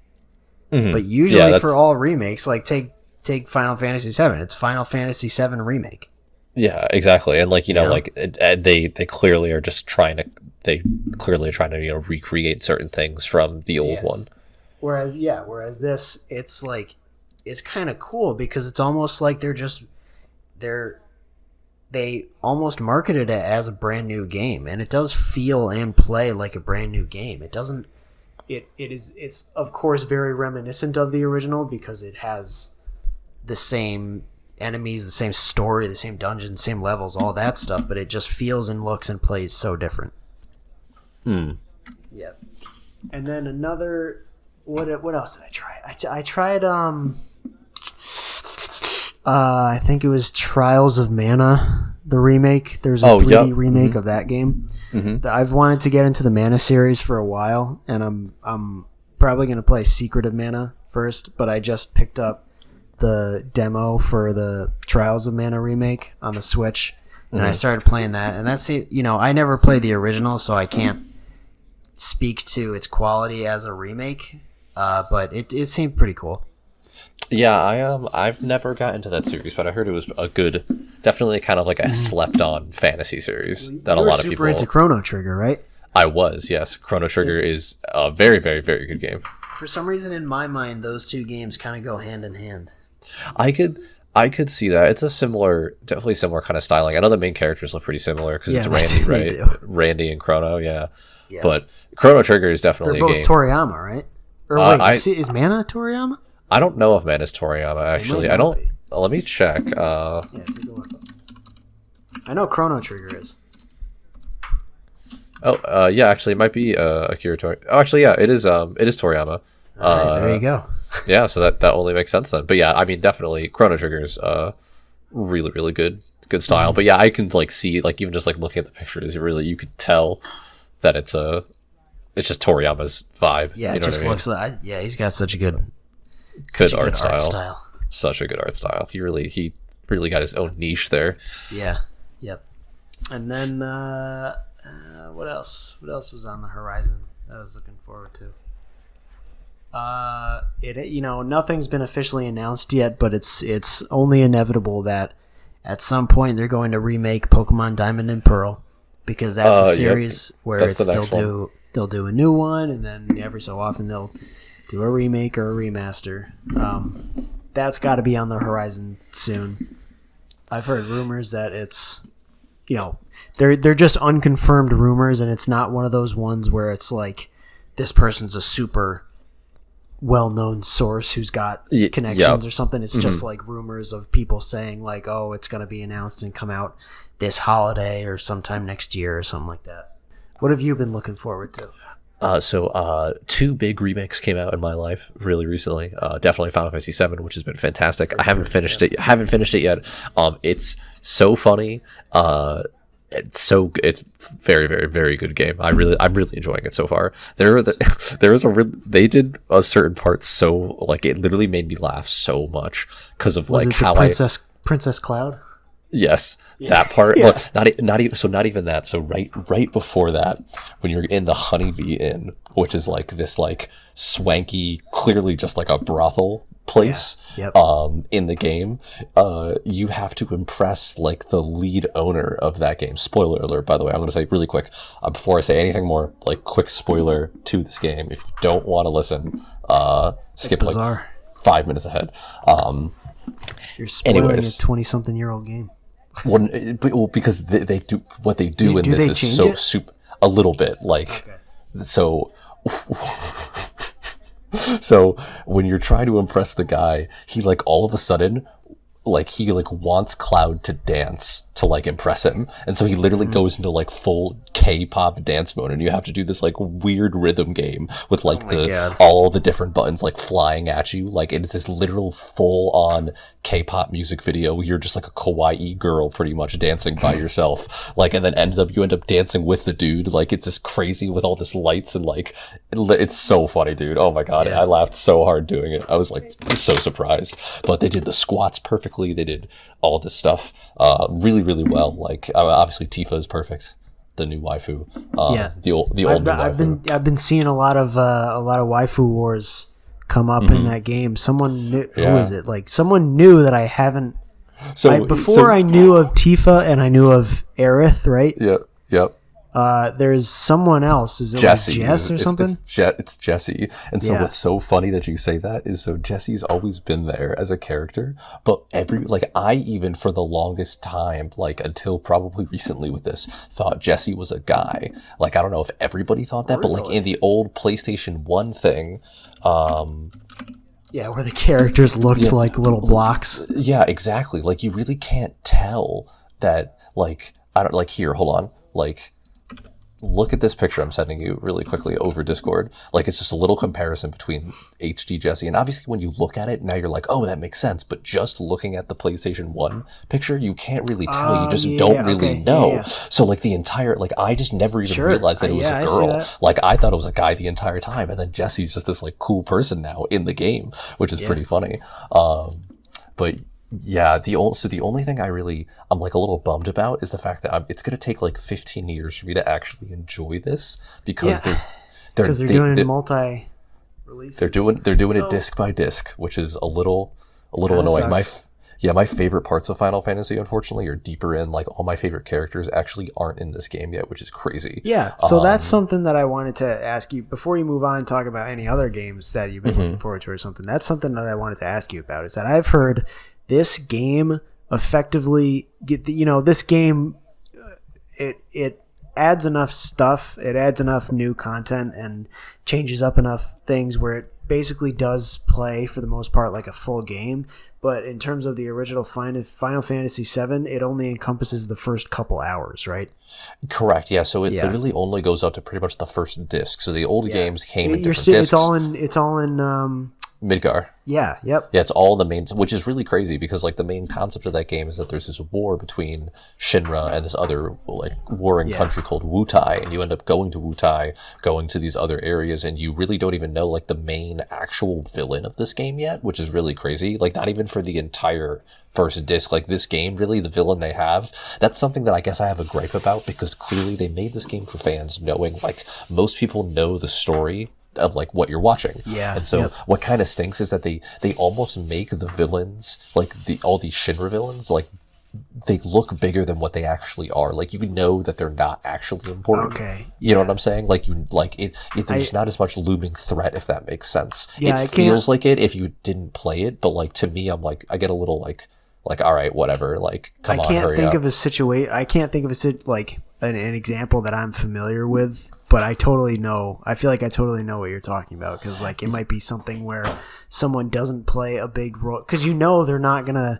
Mm-hmm. But usually for all remakes, like take Final Fantasy VII, it's Final Fantasy VII Remake. Yeah, exactly. And like, like they clearly are just trying to recreate certain things from the old one. Whereas this, it's like, it's kind of cool because it's almost like they almost marketed it as a brand new game, and it does feel and play like a brand new game. It's of course very reminiscent of the original because it has the same enemies, the same story, the same dungeons, same levels, all that stuff, but it just feels and looks and plays so different. Yeah. And then another, what else did I try? I tried I think it was Trials of Mana, the remake. There's a 3D remake of that game. Mm-hmm. I've wanted to get into the Mana series for a while, and I'm probably going to play Secret of Mana first, but I just picked up the demo for the Trials of Mana remake on the Switch, and I started playing that, and that's, I never played the original, so I can't speak to its quality as a remake, but it seemed pretty cool. Yeah, I've never got into that series, but I heard it was a good, definitely kind of like a slept-on fantasy series that a lot of people. You were super into Chrono Trigger, right? I was, yes. Chrono Trigger is a very, very, very good game. For some reason, in my mind, those two games kind of go hand in hand. I could see that. It's definitely similar kind of styling. I know the main characters look pretty similar because it's Randy, right? Randy and Chrono, yeah. But Chrono Trigger is definitely They're both a game. Toriyama, right? Or wait, is Mana Toriyama? I don't know if Mana's Toriyama, actually. I don't... Let me check. Take a look. I know Chrono Trigger is. Oh, yeah, actually, it might be Akira Toriyama. Oh, actually, yeah, it is Toriyama. All right, there you go. Yeah, so that only makes sense then. But yeah, I mean, definitely, Chrono Trigger's really, really good style. But yeah, I can, like, see, like, even just, like, looking at the pictures, you could tell that it's just Toriyama's vibe. Yeah, it just looks like... Yeah, he's got such a good art style. Such a good art style. He really got his own niche there. Yeah. Yep. And then what else? What else was on the horizon that I was looking forward to? Nothing's been officially announced yet, but it's only inevitable that at some point they're going to remake Pokemon Diamond and Pearl, because that's a series where they'll do a new one, and then every so often they'll do a remake or a remaster. That's got to be on the horizon soon. I've heard rumors that it's, they're just unconfirmed rumors, and it's not one of those ones where it's like this person's a super well-known source who's got connections or something. It's just like rumors of people saying like, oh, it's going to be announced and come out this holiday or sometime next year or something like that. What have you been looking forward to? So two big remakes came out in my life really recently. Definitely Final Fantasy VII, which has been fantastic. I haven't finished it. Haven't finished it yet. It's so funny. It's very, very, very good game. I'm really enjoying it so far. They did a certain part so like it literally made me laugh so much because of like how Princess Cloud. Yes, that part. Yeah. Well, not even that. So right before that, when you're in the Honeybee Inn, which is like this like swanky, clearly just like a brothel place. Yeah. Yep. In the game, you have to impress like the lead owner of that game. Spoiler alert, by the way. I'm going to say really quick before I say anything more. Like quick spoiler to this game. If you don't want to listen, skip like 5 minutes ahead. You're spoiling a 20-something-year-old game. Well, because they do what they do in this is so super a little bit like so. So when you're trying to impress the guy, he like all of a sudden like he like wants Cloud to dance to like impress him, and so he literally goes into like full K-pop dance mode, and you have to do this like weird rhythm game with like all the different buttons like flying at you. Like it is this literal full on K-pop music video. You're just like a kawaii girl pretty much dancing by yourself, like, and then you end up dancing with the dude. Like it's just crazy with all this lights, and like it's so funny, dude. Oh my god, I laughed so hard doing it. I was like so surprised. But they did the squats perfectly. They did all this stuff really, really well. Like obviously Tifa is perfect, the new waifu. The old new waifu. I've been seeing a lot of waifu wars come up in that game. Someone knew, who is it? Like someone knew that I haven't. Before I knew of Tifa and I knew of Aerith, right? Yep. There's someone else. Is it Jessie. Like Jess or something? It's Jessie. And so what's so funny that you say that is, so Jessie's always been there as a character, but I even for the longest time, like until probably recently with this, thought Jessie was a guy. Like I don't know if everybody thought that, but like in the old PlayStation 1 thing, where the characters looked like little blocks. Yeah, exactly. Like you really can't tell that, like, I don't, like, here, hold on. Like, look at this picture I'm sending you really quickly over Discord. Like, it's just a little comparison between HD Jessie, and obviously when you look at it, now you're like, oh, that makes sense. But just looking at the PlayStation 1 picture, you can't really tell. You just don't really know. Yeah. So, like, the entire, like, I just never even realized that it was a girl. Like, I thought it was a guy the entire time, and then Jessie's just this, like, cool person now in the game, which is pretty funny. But yeah, the only thing I'm like a little bummed about is the fact that it's going to take like 15 years for me to actually enjoy this, because they're doing it multi-release. They're doing it disc by disc, which is a little annoying. Sucks. My favorite parts of Final Fantasy, unfortunately, are deeper in. Like all my favorite characters actually aren't in this game yet, which is crazy. Yeah, so that's something that I wanted to ask you before you move on and talk about any other games that you've been looking forward to or something. That's something that I wanted to ask you about. Is that I've heard this game effectively this game it adds enough stuff, it adds enough new content and changes up enough things where it basically does play for the most part like a full game. But in terms of the original Final Fantasy VII, it only encompasses the first couple hours, right? Correct. Yeah. So it literally only goes up to pretty much the first disc. So the old games came in different discs. It's all in Midgar. Yeah, yep. Yeah, it's all the main, which is really crazy because like the main concept of that game is that there's this war between Shinra and this other like warring country called Wutai, and you end up going to Wutai, going to these other areas, and you really don't even know like the main actual villain of this game yet, which is really crazy. Like not even for the entire first disc, like this game, really the villain they have, that's something that I guess I have a gripe about, because clearly they made this game for fans knowing like most people know the story of like what you're watching. Yeah. And so what kind of stinks is that they almost make the villains, like all these Shinra villains, like they look bigger than what they actually are. Like you know that they're not actually important. Okay. You know what I'm saying? Like there's not as much looming threat, if that makes sense. Yeah, it feels like it if you didn't play it, but like to me, I'm like I get a little like all right, whatever. Like come on, hurry up. I can't think of like an example that I'm familiar with. But I feel like I totally know what you're talking about, because like it might be something where someone doesn't play a big role, because they're not going to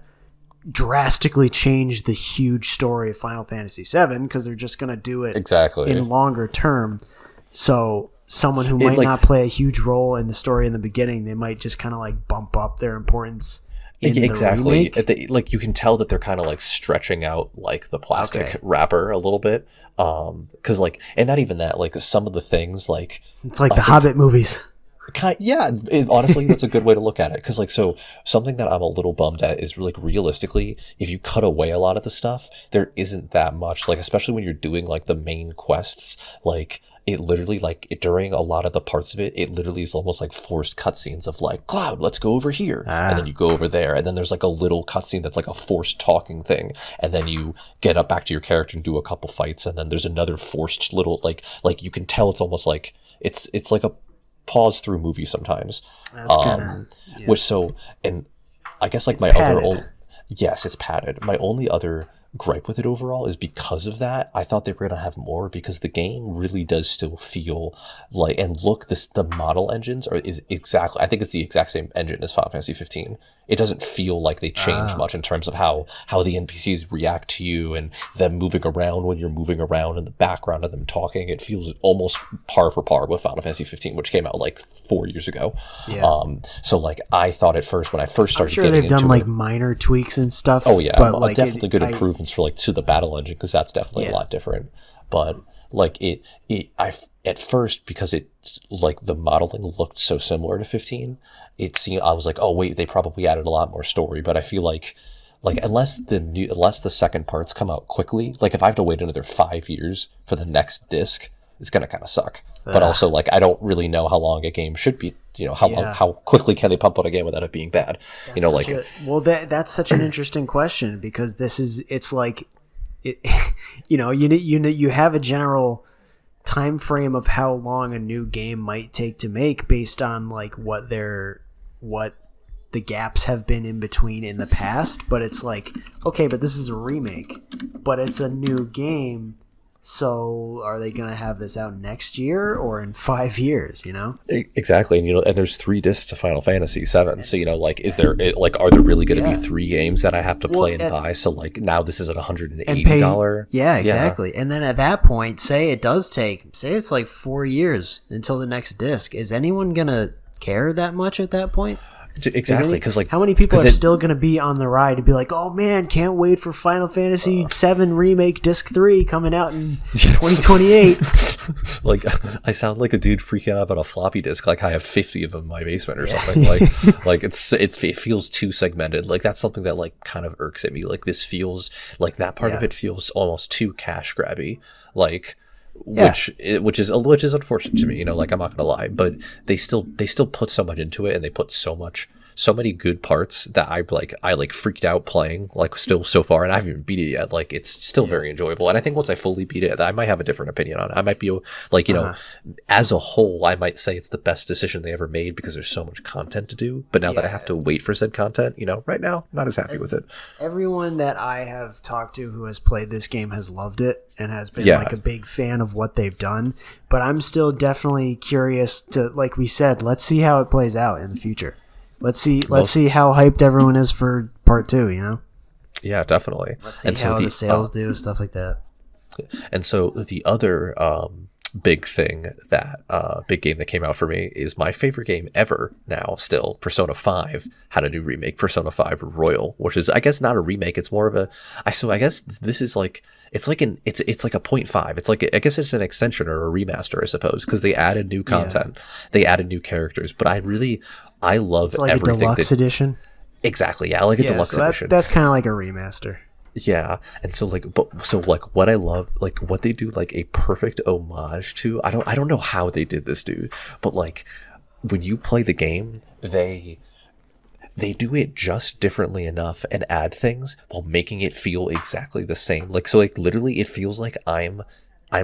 drastically change the huge story of Final Fantasy VII, because they're just going to do it in longer term. So someone who might not play a huge role in the story in the beginning, they might just kind of like bump up their importance. Exactly. Like you can tell that they're kind of like stretching out like the plastic wrapper a little bit, because like, and not even that, like some of the things like it's like the Hobbit movies. Honestly, that's a good way to look at it, because like, so something that I'm a little bummed at is like realistically, if you cut away a lot of the stuff, there isn't that much, like especially when you're doing like the main quests, like it literally, like during a lot of the parts of it, it literally is almost like forced cutscenes of like, Cloud, let's go over here. And then you go over there. And then there's like a little cutscene that's like a forced talking thing. And then you get up back to your character and do a couple fights. And then there's another forced little, like you can tell it's almost like, it's like a pause through movie sometimes. That's kind of, which so, and I guess like it's my padded. yes, it's padded. My only other gripe with it overall is because of that. I thought they were going to have more, because the game really does still feel like, and look, the model engines is exactly, I think it's the exact same engine as Final Fantasy 15. It doesn't feel like they change much in terms of how the NPCs react to you and them moving around when you're moving around in the background of them talking. It feels almost par for par with Final Fantasy 15, which came out like 4 years ago. Yeah. So like I thought at first when I first started I'm sure getting they've done into like it, minor tweaks and stuff. oh yeah, but like definitely good improvements for like to the battle engine, because that's definitely a lot different. But like at first, because it's like the modeling looked so similar to 15, it seemed, I was like, oh wait, they probably added a lot more story. But I feel like unless the second parts come out quickly, like if I have to wait another 5 years for the next disc, it's gonna kind of suck. But also, like, I don't really know how long a game should be. You know, how quickly can they pump out a game without it being bad? That's you know, like that's such an interesting question, because it's like it, you have a general time frame of how long a new game might take to make based on like what the gaps have been in between in the past. But it's like, okay, but this is a remake, but it's a new game. So are they going to have this out next year or in 5 years, you know? Exactly. And, and there's 3 discs to Final Fantasy 7. So, like, are there really going to be 3 games that I have to play and buy? So, like, now this is at $180. Yeah, exactly. Yeah. And then at that point, say it's like 4 years until the next disc. Is anyone going to care that much at that point? Exactly, because like how many people are still going to be on the ride to be like, oh man, can't wait for Final Fantasy 7 Remake Disc 3 coming out in 2028. Like I sound like a dude freaking out about a floppy disk, like I have 50 of them in my basement or something. like it feels too segmented. Like that's something that like kind of irks at me. Like this feels like that part of it feels almost too cash grabby. Like which is unfortunate to me, like I'm not gonna lie, but they still put so much into it, and they put so many good parts that I freaked out playing, like still so far, and I haven't even beat it yet. Like it's still very enjoyable, and I think once I fully beat it, I might have a different opinion on it. I might be like, as a whole, I might say it's the best decision they ever made, because there's so much content to do. But now that I have to wait for said content, right now, not as happy with it. Everyone that I have talked to who has played this game has loved it and has been like a big fan of what they've done. But I'm still definitely curious to, like we said, let's see how it plays out in the future. Let's see how hyped everyone is for part 2, Yeah, definitely. Let's see how the sales do, stuff like that. And so the other big thing big game that came out for me is my favorite game ever now, still, Persona 5 had a new remake, Persona 5 Royal, which is, I guess, not a remake, it's more of a, so I guess this is like, it's like a 0.5. It's like, I guess it's an extension or a remaster, I suppose, because they added new content, they added new characters, but I love it's like everything. A deluxe edition. Exactly, yeah, like a deluxe edition. That's kind of like a remaster. Yeah, and so what I love, like what they do, like a perfect homage to. I don't know how they did this, dude, but like when you play the game, they do it just differently enough and add things while making it feel exactly the same. Like so, like literally, it feels like I'm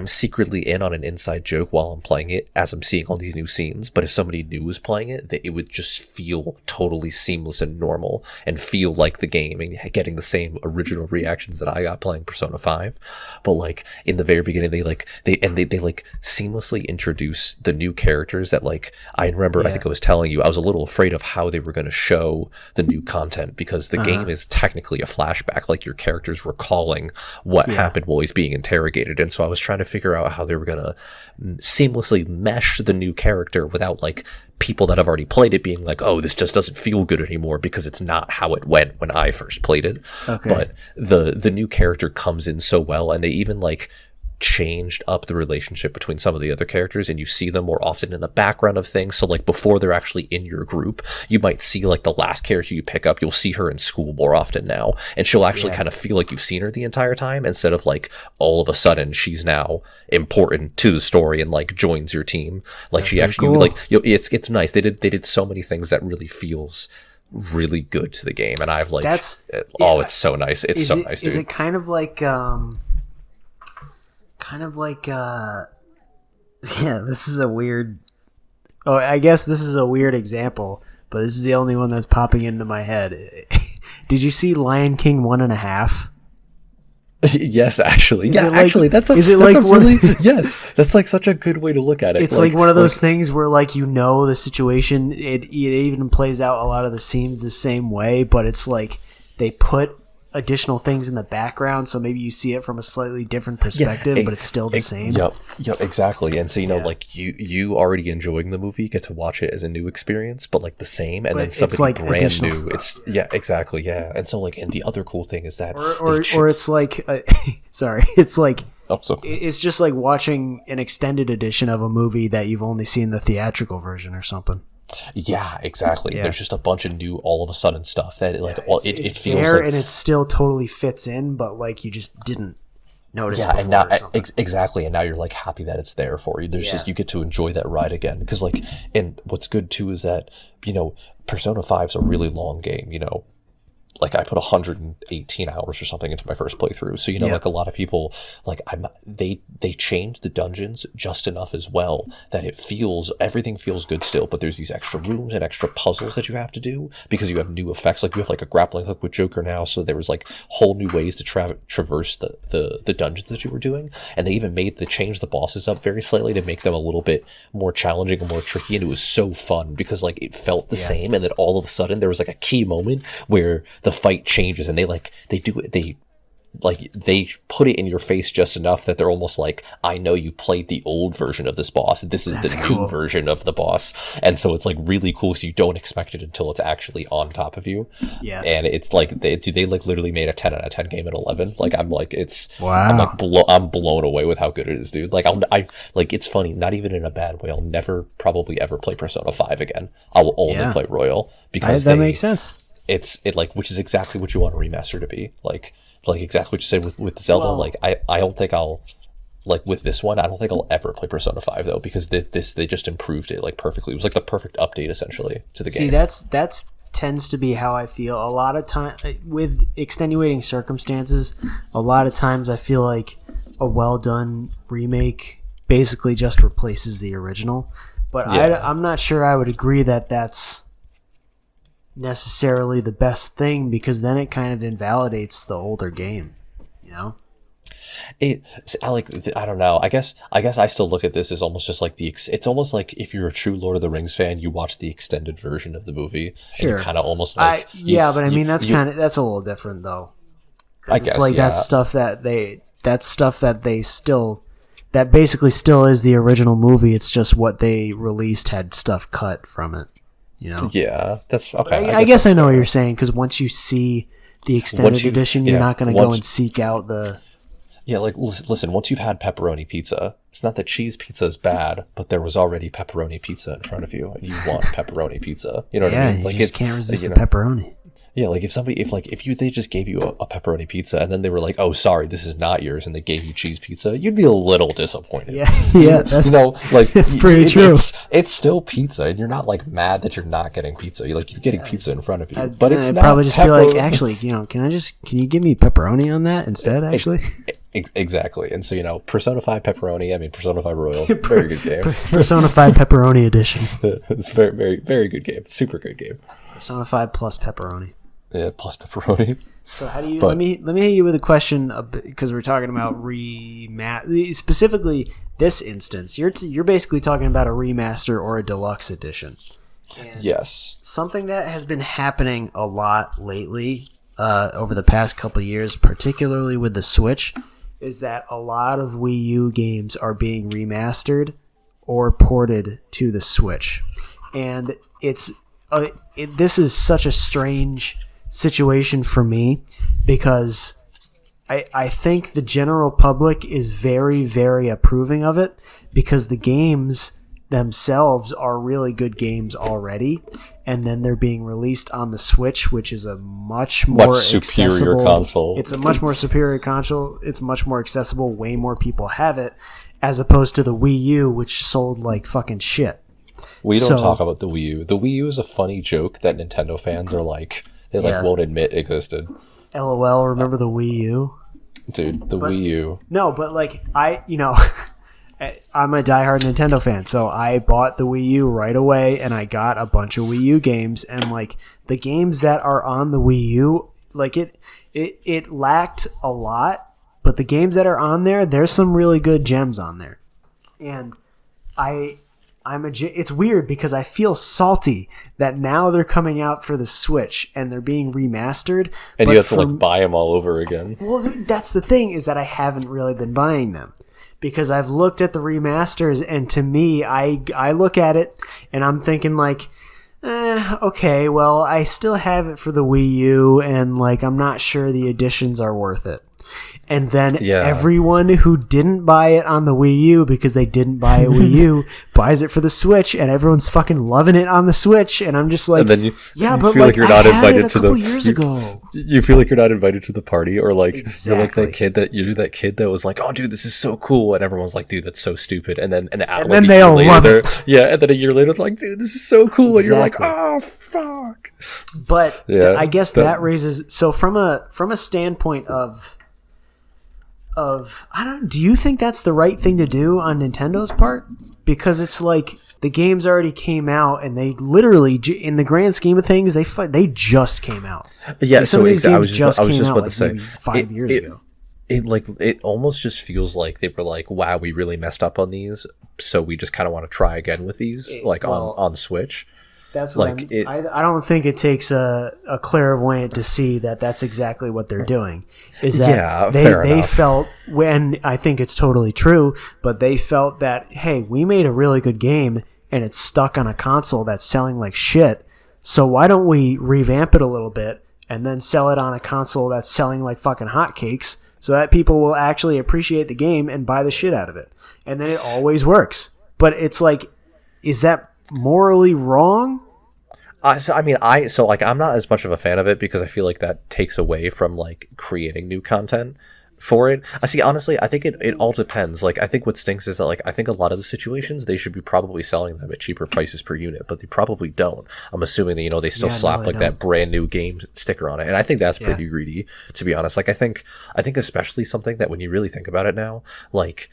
secretly in on an inside joke while I'm playing it, as I'm seeing all these new scenes. But if somebody new was playing it, it would just feel totally seamless and normal, and feel like the game, and getting the same original reactions that I got playing Persona 5. But like in the very beginning, they seamlessly introduce the new characters that, like, I remember, I think I was telling you, I was a little afraid of how they were going to show the new content, because the game is technically a flashback, like your character's recalling what happened while he's being interrogated. And so I was trying to figure out how they were going to seamlessly mesh the new character without like people that have already played it being like, oh, this just doesn't feel good anymore because it's not how it went when I first played it. Okay. But the new character comes in so well, and they even like changed up the relationship between some of the other characters, and you see them more often in the background of things. So like before they're actually in your group, you might see like the last character you pick up, you'll see her in school more often now, and she'll actually kind of feel like you've seen her the entire time, instead of like all of a sudden she's now important to the story and like joins your team. Like she actually cool. Like it's nice. They did so many things that really feels really good to the game, and I've like it's so nice. It's so nice, dude. Is it kind of like this is a weird, I guess this is a weird example, but this is the only one that's popping into my head. Did you see Lion King 1.5? Yes, actually. Is Yeah, it like- actually, that's a, is it that's like a one- really yes. That's like such a good way to look at it. It's like one of those things where like the situation. It even plays out a lot of the scenes the same way, but it's like they put additional things in the background, so maybe you see it from a slightly different perspective, but it's still the same. Yep, exactly. And so like you already enjoying the movie get to watch it as a new experience, but like the same, and But then it's something like brand additional new. stuff. It's exactly, yeah. And so like, and the other cool thing is that Or it's like sorry, it's like so it's just like watching an extended edition of a movie that you've only seen the theatrical version or something. yeah, exactly. Yeah. There's just a bunch of new all of a sudden stuff that it It's feels there like and it still totally fits in, but like you just didn't notice. yeah, before and now or something. exactly, and now you're like happy that it's there for you. There's just you get to enjoy that ride again because like, and what's good too is that Persona 5 is a really long game. Like I put 118 hours or something into my first playthrough. So, like a lot of people, like they changed the dungeons just enough as well that everything feels good still, but there's these extra rooms and extra puzzles that you have to do because you have new effects. Like you have like a grappling hook with Joker now. So there was like whole new ways to traverse the dungeons that you were doing. And they even changed the bosses up very slightly to make them a little bit more challenging and more tricky. And it was so fun because like it felt the same. And then all of a sudden there was like a key moment where the fight changes and they put it in your face just enough that they're almost like, I know you played the old version of this boss, and this is the new version of the boss. And so it's like really cool because you don't expect it until it's actually on top of you. Yeah. And it's like they like literally made a 10 out of 10 game at 11. Like I'm like, wow. I'm like I'm blown away with how good it is, dude. Like I like, it's funny, not even in a bad way. I'll never probably ever play Persona 5 again. I'll only play Royal because that makes sense. Which is exactly what you want a remaster to be like exactly what you said with Zelda. Well, like I don't think I'll like with this one. I don't think I'll ever play Persona 5 though because they just improved it like perfectly. It was like the perfect update essentially to the game. See, that's tends to be how I feel a lot of time with extenuating circumstances. A lot of times I feel like a well done remake basically just replaces the original. But I'm not sure I would agree that that's necessarily the best thing because then it kind of invalidates the older game, I don't know. I guess I still look at this as almost just like it's almost like if you're a true Lord of the Rings fan, you watch the extended version of the movie. Sure. And you kind of almost like but I mean that's a little different though. I guess it's like that stuff that basically still is the original movie. It's just what they released had stuff cut from it. Yeah, that's okay. I guess I know what you're saying because once you see the extended edition, you're not going to go and seek out the. Yeah, like listen. Once you've had pepperoni pizza, it's not that cheese pizza is bad, but there was already pepperoni pizza in front of you, and you want pepperoni pizza. You know what I mean? Like you just can't resist the pepperoni. Yeah, like if they just gave you a pepperoni pizza and then they were like, oh, sorry, this is not yours, and they gave you cheese pizza, you'd be a little disappointed. Yeah, that's, it's pretty true. It's still pizza, and you're not like mad that you're not getting pizza. You're getting pizza in front of you, but it's I'd not probably just be like, actually, can you give me pepperoni on that instead? Actually, exactly. And so Persona 5 pepperoni. I mean, Persona 5 Royal, very good game. Persona 5 pepperoni edition. It's very, very, very good game. Super good game. Persona 5 plus pepperoni. Yeah, plus pepperoni. So how do you? Let me hit you with a question because we're talking about specifically this instance. You're basically talking about a remaster or a deluxe edition. And yes. Something that has been happening a lot lately, over the past couple of years, particularly with the Switch, is that a lot of Wii U games are being remastered or ported to the Switch, and this is such a strange situation for me because I think the general public is very, very approving of it because the games themselves are really good games already, and then they're being released on the Switch, which is a much more superior console. It's a much more superior console. It's much more accessible. Way more people have it, as opposed to the Wii U, which sold like fucking shit. We don't talk about the Wii U. The Wii U is a funny joke that Nintendo fans are like, they won't admit existed. LOL, remember the Wii U? Dude, Wii U. No, but like, I'm a diehard Nintendo fan, so I bought the Wii U right away, and I got a bunch of Wii U games, and like, the games that are on the Wii U, like, it lacked a lot, But the games that are on there, there's some really good gems on there. And it's weird because I feel salty that now they're coming out for the Switch and they're being remastered. And you have to like buy them all over again. Well, that's the thing, is that I haven't really been buying them because I've looked at the remasters, and to me, I look at it and I'm thinking like, okay, well, I still have it for the Wii U, and like I'm not sure the additions are worth it. And then everyone who didn't buy it on the Wii U because they didn't buy a Wii U buys it for the Switch, and everyone's fucking loving it on the Switch. And I'm just like, and then you but feel like you're not invited to the years ago. You feel like you're not invited to the party, or like exactly. you're like that kid that was like, oh dude, this is so cool, and everyone's like, dude, that's so stupid. And then they all love it. Yeah, and then a year later, they're like, dude, this is so cool, and you're like, oh fuck. But I guess that raises, so from a standpoint of do you think that's the right thing to do on Nintendo's part? Because it's like the games already came out, and they literally, in the grand scheme of things, they just came out. Yeah, like some of these games I was just about out, to say, maybe 5 years ago. It almost just feels like they were like, wow, we really messed up on these, so we just kind of want to try again with these, on Switch. That's what I don't think it takes a clairvoyant to see that that's exactly what they're doing. Is that they felt, when I think it's totally true, but they felt that, hey, we made a really good game and it's stuck on a console that's selling like shit. So why don't we revamp it a little bit and then sell it on a console that's selling like fucking hotcakes, so that people will actually appreciate the game and buy the shit out of it. And then it always works. But it's like, is that morally wrong? I'm not as much of a fan of it because I feel like that takes away from like creating new content for it. Honestly, I think it all depends. Like, I think what stinks is that, like, I think a lot of the situations they should be probably selling them at cheaper prices per unit, but they probably don't. I'm assuming that, they still slap that brand new game sticker on it, and I think that's pretty greedy, to be honest. Like, I think especially something that, when you really think about it now, like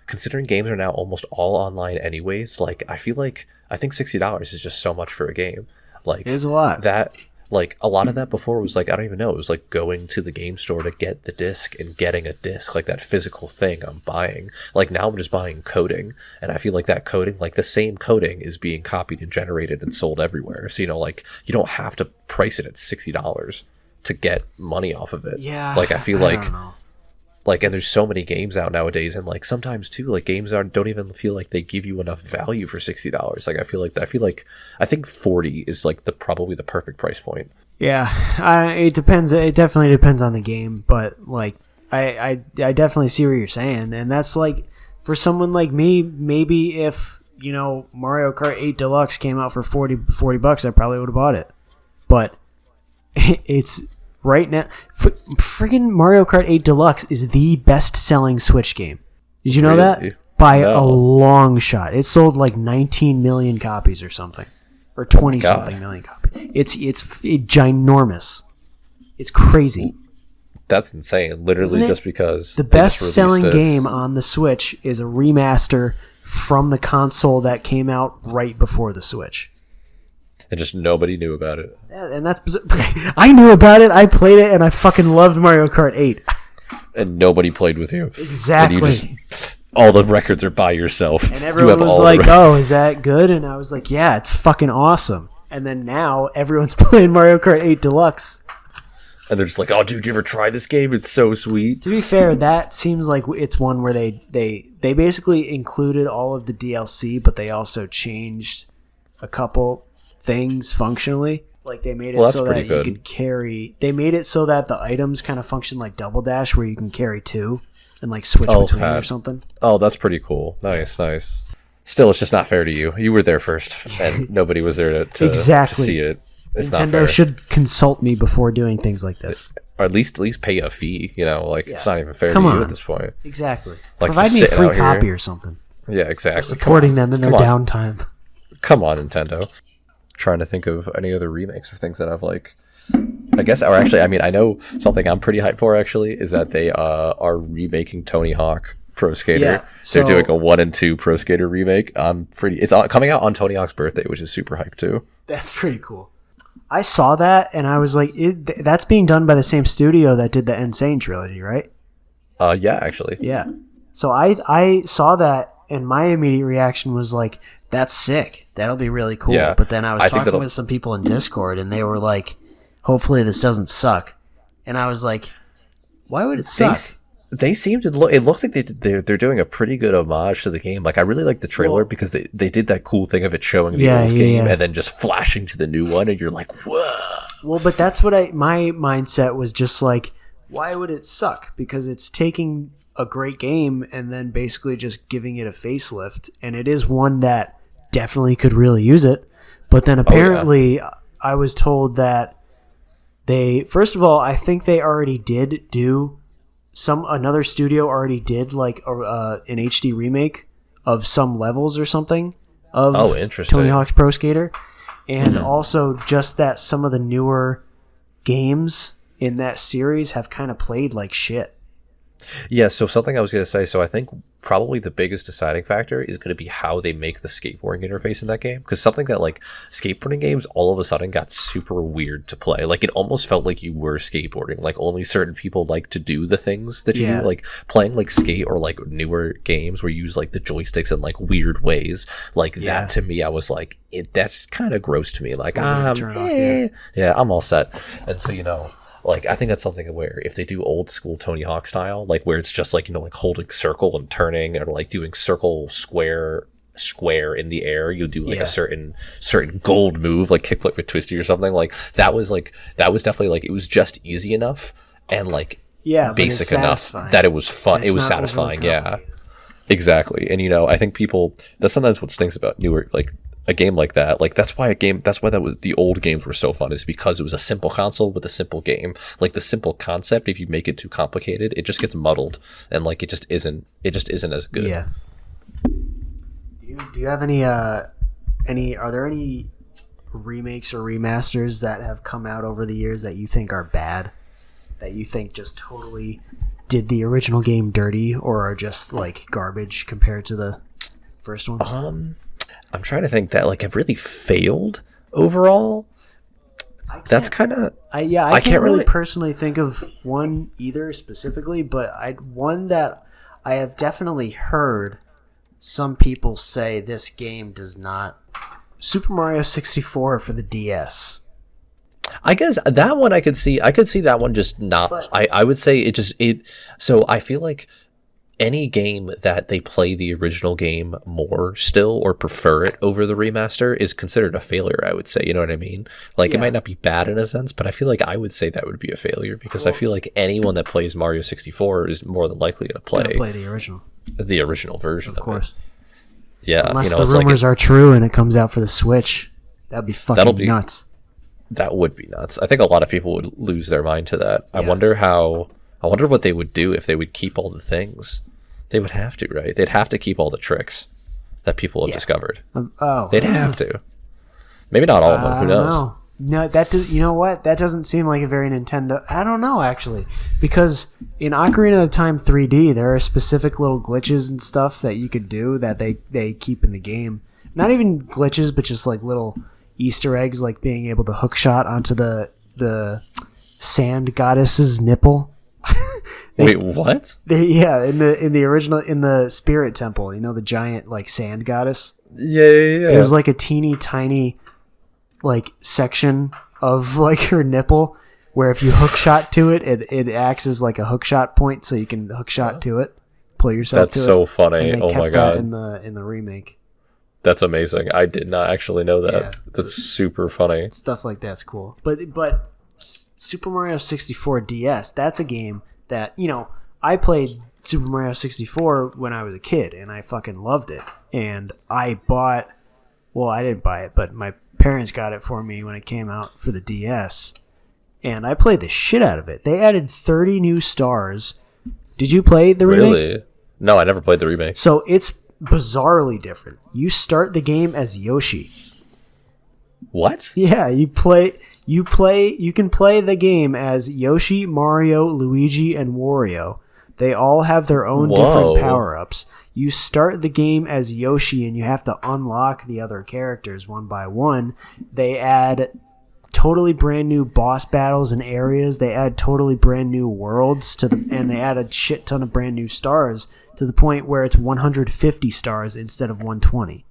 considering games are now almost all online anyways, like I think $60 is just so much for a game. Like, it is a lot. That, like, a lot of that before was like, I don't even know, it was like going to the game store to get the disc and getting a disc, like that physical thing I'm buying. Like, now I'm just buying coding, and I feel like that coding, like the same coding is being copied and generated and sold everywhere. So, like, you don't have to price it at $60 to get money off of it. Yeah. Like, I feel I like, don't know. like, and there's so many games out nowadays, and like sometimes too, like games don't even feel like they give you enough value for $60. Like, I think 40 is like probably the perfect price point. Yeah, it depends. It definitely depends on the game, but like I definitely see what you're saying, and that's like, for someone like me, maybe if Mario Kart 8 Deluxe came out for $40, I probably would have bought it, but it's. Right now, friggin' Mario Kart 8 Deluxe is the best-selling Switch game. Did you know that? By a long shot. It sold like 19 million copies or something. Or 20-something million copies. It's ginormous. It's crazy. That's insane. Literally just because... The best-selling game on the Switch is a remaster from the console that came out right before the Switch. And just nobody knew about it. And that's... I knew about it, I played it, and I fucking loved Mario Kart 8. And nobody played with you. Exactly. And all the records are by yourself. And everyone was like, oh, is that good? And I was like, yeah, it's fucking awesome. And then now, everyone's playing Mario Kart 8 Deluxe. And they're just like, oh, dude, you ever try this game? It's so sweet. To be fair, that seems like it's one where they basically included all of the DLC, but they also changed a couple things functionally. Like, they made it so that you could carry... They made it so that the items kind of function like Double Dash, where you can carry two and like switch between or something. Oh, that's pretty cool. Nice. Still, it's just not fair to you. You were there first, and nobody was there to see it. It's Nintendo should consult me before doing things like this. Or at least pay a fee, It's not even fair to you at this point. Exactly. Like, provide me a free copy or something. Yeah, exactly. Supporting them in their downtime. Come on, Nintendo. Trying to think of any other remakes or things that I've I know something I'm pretty hyped for actually is that they are remaking Tony Hawk Pro Skater. Yeah, they're doing a 1 and 2 Pro Skater remake. It's coming out on Tony Hawk's birthday, which is super hyped too. That's pretty cool. I saw that and I was like, that's being done by the same studio that did the Insane trilogy, right? Yeah, actually. Yeah. So I saw that, and my immediate reaction was like, "That's sick. That'll be really cool." Yeah. But then I was I think talking with some people in Discord, and they were like, "Hopefully this doesn't suck." And I was like, "Why would it suck?" They seem to look. It looks like they're doing a pretty good homage to the game. Like I really like the trailer because they did that cool thing of it showing the old game and then just flashing to the new one, and you're like, whoa. Well, but that's what my mindset was, just like, why would it suck? Because it's taking a great game and then basically just giving it a facelift, and it is one that definitely could really use it. But then apparently, I was told that first of all, I think they already did do. Another studio already did like an HD remake of some levels or something of interesting. Tony Hawk's Pro Skater, and also just that some of the newer games in that series have kind of played like shit. Yeah, so something I was going to say, so I think probably the biggest deciding factor is going to be how they make the skateboarding interface in that game, because something that like skateboarding games all of a sudden got super weird to play. Like it almost felt like you were skateboarding, like only certain people like to do the things that you do, like playing like Skate or like newer games where you use like the joysticks in like weird ways, like that to me I was like, that's kind of gross to me, like yeah, I'm all set. And so like, I think that's something where if they do old school Tony Hawk style, like where it's just like, like holding circle and turning, or like doing circle, square in the air, you'll do like a certain gold move, like kickflip with twisty or something. Like that was definitely like, it was just easy enough and like basic enough that it was fun. It was satisfying. Yeah, exactly. And I think that's sometimes what stinks about newer, like a game like that. Like that's why the old games were so fun, is because it was a simple console with a simple game. Like the simple concept, if you make it too complicated, it just gets muddled, and like it just isn't as good. Yeah. Do you have any are there any remakes or remasters that have come out over the years that you think are bad, that you think just totally did the original game dirty, or are just like garbage compared to the first one? I'm trying to think that like have really failed overall. That's kind of I can't really personally think of one either specifically, but one that I have definitely heard some people say this game does not. Super Mario 64 for the DS. I guess that one I could see that one just not. I would say so I feel like any game that they play the original game more still, or prefer it over the remaster, is considered a failure, I would say. You know what I mean? Like it might not be bad in a sense, but I feel like I would say that would be a failure, because I feel like anyone that plays Mario 64 is more than likely to play the original version of course. It. Yeah, unless the rumors are true and it comes out for the Switch, that'd be fucking nuts. That would be nuts. I think a lot of people would lose their mind to that. Yeah. I wonder what they would do if they would keep all the things. They would have to, right? They'd have to keep all the tricks that people have discovered. They'd have to. Maybe not all of them. Who knows? Know. No, you know what? That doesn't seem like a very Nintendo. I don't know, actually, because in Ocarina of Time 3D, there are specific little glitches and stuff that you could do that they keep in the game. Not even glitches, but just like little Easter eggs, like being able to hookshot onto the sand goddess's nipple. Wait, what? In the original, in the Spirit Temple, the giant like sand goddess. Yeah. There's like a teeny tiny like section of like her nipple where if you hookshot to it, it acts as like a hookshot point, so you can hookshot to it, pull yourself. That's so funny. And they kept my god! That in the remake. That's amazing. I did not actually know that. Yeah, that's super funny. Stuff like that's cool. But Super Mario 64 DS, that's a game that, I played Super Mario 64 when I was a kid, and I fucking loved it. And I didn't buy it, but my parents got it for me when it came out for the DS. And I played the shit out of it. They added 30 new stars. Did you play the remake? Really? No, I never played the remake. So it's bizarrely different. You start the game as Yoshi. What? Yeah, you can play the game as Yoshi, Mario, Luigi, and Wario. They all have their own different power-ups. You start the game as Yoshi, and you have to unlock the other characters one by one. They add totally brand new boss battles and areas. They add totally brand new worlds and they add a shit ton of brand new stars to the point where it's 150 stars instead of 120.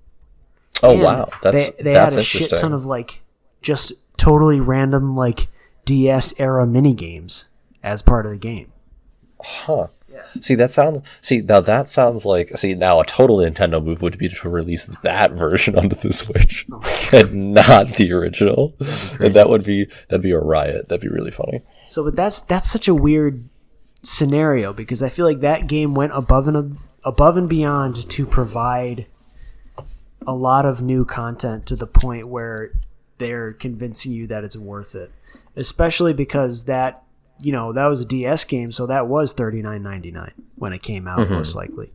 Oh And wow, they that's add a shit ton of like just totally random like DS era mini games as part of the game. Huh. See, now that sounds like, now a total Nintendo move would be to release that version onto the Switch and not the original. And that'd be a riot. That'd be really funny. So, but that's such a weird scenario because I feel like that game went above and beyond to provide a lot of new content to the point where they're convincing you that it's worth it. Especially because that was a DS game, so that was $39.99 when it came out, most likely.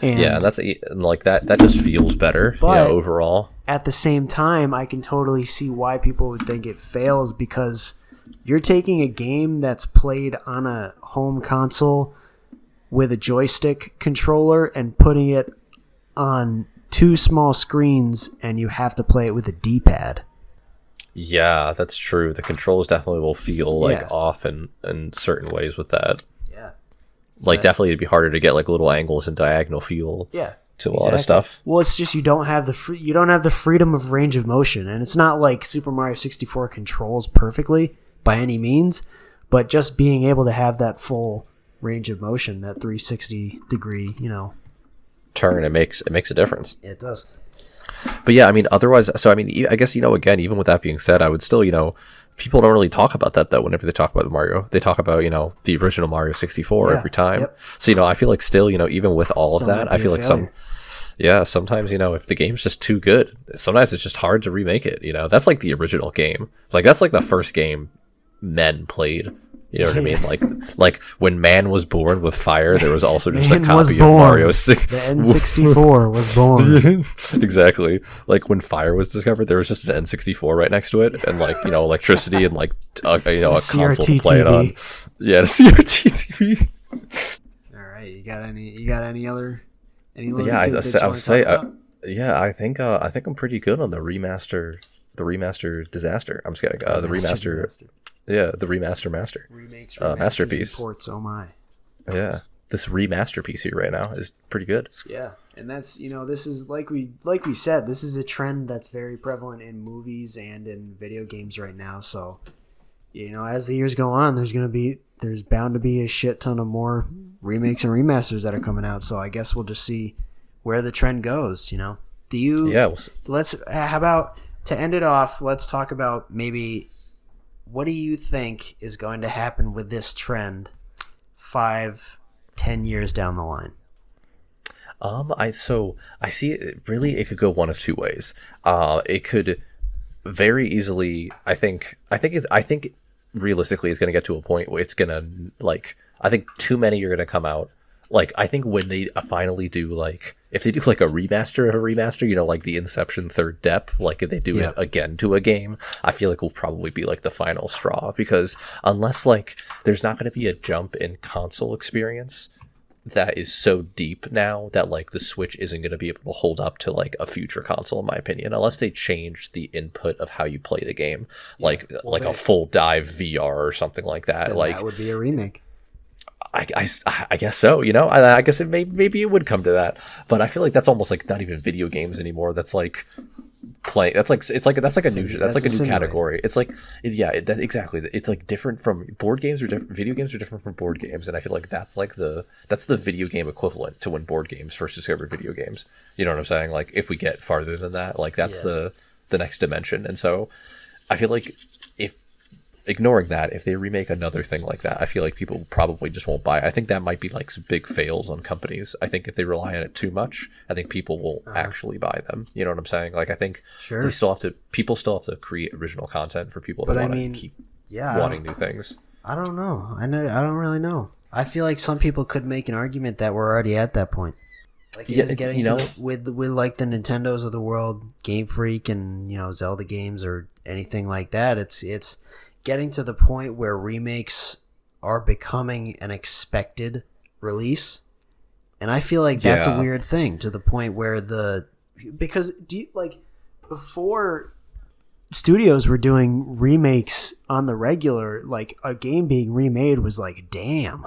And yeah, that's like that. That just feels better, overall. At the same time, I can totally see why people would think it fails because you're taking a game that's played on a home console with a joystick controller and putting it on two small screens, and you have to play it with a D-pad. Yeah, that's true. The controls definitely will feel like off in certain ways with that. Yeah. Like definitely it'd be harder to get like little angles and diagonal feel to a lot of stuff. Well, it's just you don't have the freedom of range of motion, and it's not like Super Mario 64 controls perfectly by any means, but just being able to have that full range of motion, that 360 degree, turn, it makes a difference. It does. But yeah, I mean, otherwise, so I mean, I guess, again, even with that being said, I would still, people don't really talk about that though. Whenever they talk about the Mario, they talk about, the original Mario 64 every time. Yep. So, I feel like still, even with all of that, I feel like sometimes, if the game's just too good, sometimes it's just hard to remake it. That's like the original game. Like, that's like the first game men played. You know what I mean? Like when man was born with fire, there was also just a copy of Mario 6. The N64 was born. Exactly. Like when fire was discovered, there was just an N64 right next to it, and electricity and a console to play it on. Yeah, the CRT TV. All right, you got any other? I think I'm pretty good on the remaster disaster. I'm just kidding. The remaster. Disaster. Yeah, the remaster master. Remakes, masterpiece. Ports, oh my. Yeah, this remasterpiece here right now is pretty good. Yeah, and that's this is like we said, this is a trend that's very prevalent in movies and in video games right now. So, as the years go on, there's bound to be a shit ton of more remakes and remasters that are coming out. So I guess we'll just see where the trend goes. Do you? Yeah. How about to end it off? Let's talk about maybe. What do you think is going to happen with this trend 5-10 years down the line? I see it really, it could go one of two ways. It could very easily, I think realistically it's going to get to a point where it's going to, I think too many are going to come out. I think when they finally do, if they do, a remaster of a remaster, like the Inception Third Depth, if they do it again to a game, I feel like will probably be, the final straw. Because unless, there's not going to be a jump in console experience that is so deep now that, the Switch isn't going to be able to hold up to, a future console, in my opinion, unless they change the input of how you play the game. A full dive VR or something like that. That would be a remake. I guess so. I guess maybe it would come to that, but I feel like that's almost not even video games anymore. That's play. That's a new category. It's exactly. It's different from board games or video games are different from board games, and I feel like that's the video game equivalent to when board games first discovered video games. You know what I'm saying? If we get farther than that, that's the next dimension, and so I feel like ignoring that, if they remake another thing like that, I feel like people probably just won't buy it. I think that might be some big fails on companies. I think if they rely on it too much, I think people won't actually buy them. You know what I'm saying? I think people still have to create original content for people to want to keep wanting new things. I don't know. I don't really know. I feel like some people could make an argument that we're already at that point. With the Nintendos of the world, Game Freak and, Zelda games or anything like that, it's getting to the point where remakes are becoming an expected release, and I feel like that's a weird thing to the point where before studios were doing remakes on the regular, like a game being remade was like, damn.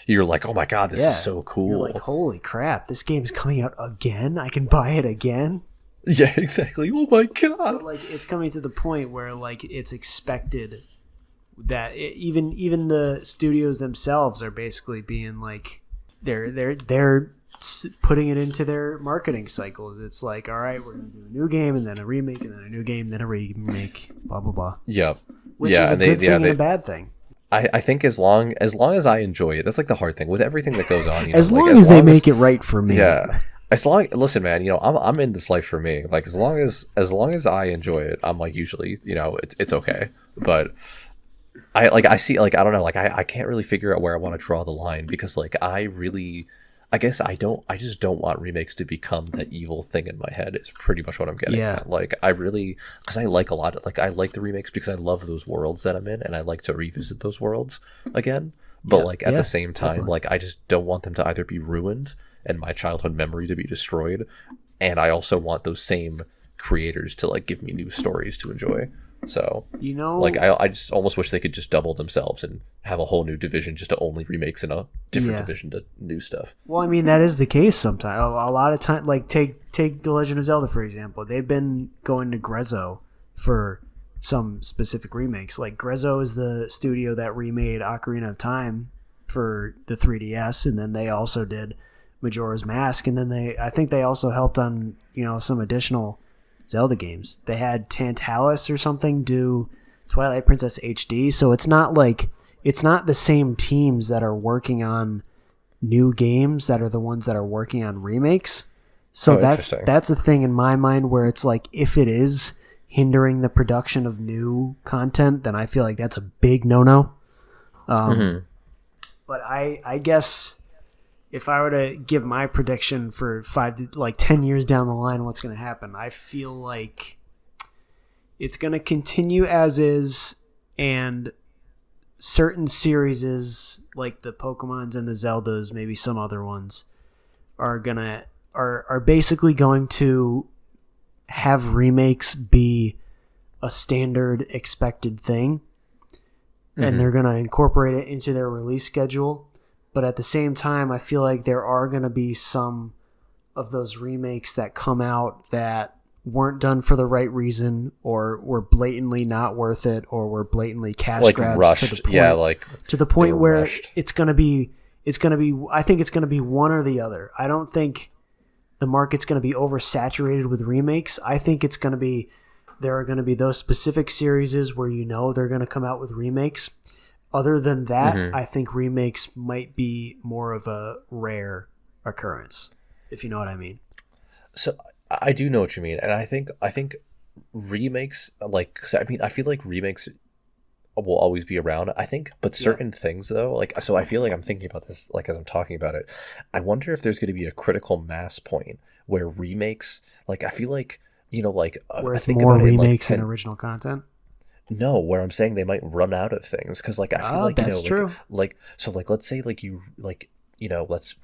You're like, oh my god, this is so cool. You're like, holy crap, this game's coming out again? I can buy it again? Yeah, exactly. Oh my god. But like, it's coming to the point where like it's expected that even the studios themselves are basically being like, they're putting it into their marketing cycles. It's like, all right, we're going to do a new game and then a remake and then a new game, then a remake, blah, blah, blah. Yep. Which is a good thing and a bad thing. I think as long as I enjoy it, that's like the hard thing with everything that goes on. You know, as long as they make it right for me. Yeah. Listen, man, you know, I'm in this life for me. Like as long as I enjoy it, I'm like usually, you know, it's okay. But I see, like, I don't know, like I can't really figure out where I want to draw the line, because like I guess I just don't want remakes to become that evil thing in my head, is pretty much what I'm getting at. Like, because I like a lot of, like, I like the remakes because I love those worlds that I'm in, and I like to revisit those worlds again. But, like, at the same time, definitely. Like, I just don't want them to either be ruined and my childhood memory to be destroyed, and I also want those same creators to, like, give me new stories to enjoy. So, you know, like, I just almost wish they could just double themselves and have a whole new division just to only remakes and a different division to new stuff. Well, I mean, that is the case sometimes. A lot of time, like, take The Legend of Zelda, for example. They've been going to Grezzo for some specific remakes. Like, Grezzo is the studio that remade Ocarina of Time for the 3DS, and then they also did Majora's Mask, and then I think they also helped on, you know, some additional Zelda games. They had Tantalus or something do Twilight Princess HD, so it's not the same teams that are working on new games that are the ones that are working on remakes. So that's a thing in my mind where it's like, if it is hindering the production of new content, then I feel like that's a big no-no. But I guess if I were to give my prediction for 10 years down the line, what's going to happen, I feel like it's going to continue as is, and certain series, like the Pokemons and the Zeldas, maybe some other ones, are basically going to have remakes be a standard expected thing, and they're going to incorporate it into their release schedule. But at the same time, I feel like there are going to be some of those remakes that come out that weren't done for the right reason, or were blatantly not worth it, or were blatantly cash grabs rushed. To the point where rushed. it's going to be I think it's going to be one or the other. I don't think the market's going to be oversaturated with remakes. I think there are going to be those specific series where, you know, they're going to come out with remakes. Other than that, I think remakes might be more of a rare occurrence, if you know what I mean. So I do know what you mean, and I think remakes, like, 'cause I mean, I feel like remakes will always be around, I think, but certain things though, like, so I feel like I'm thinking about this, like, as I'm talking about it, I wonder if there's going to be a critical mass point where remakes, like, I feel like, you know, like, where it's I think more about remakes it, like, than original content. No, where I'm saying they might run out of things, because, like, I feel like, that's true. Like, so, like, let's say, like, you know, let's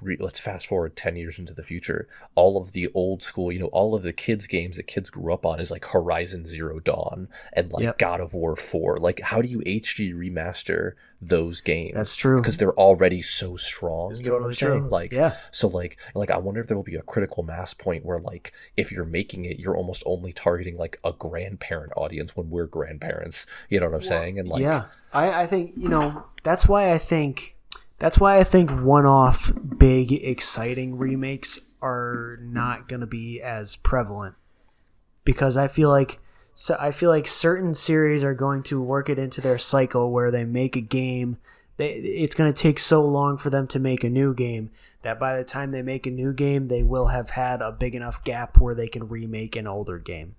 fast forward 10 years into the future. All of the old school, you know, all of the kids games that kids grew up on is like Horizon Zero Dawn and like God of War 4. Like, how do you HD remaster those games? That's true. Because they're already so strong. It's you know totally what I'm saying? true. Like, so like I wonder if there will be a critical mass point where, like, if you're making it, you're almost only targeting like a grandparent audience when we're grandparents. You know what I'm saying? And like, I think, you know, that's why I think one-off big exciting remakes are not going to be as prevalent, because I feel like certain series are going to work it into their cycle where they make a game. It's going to take so long for them to make a new game that by the time they make a new game, they will have had a big enough gap where they can remake an older game.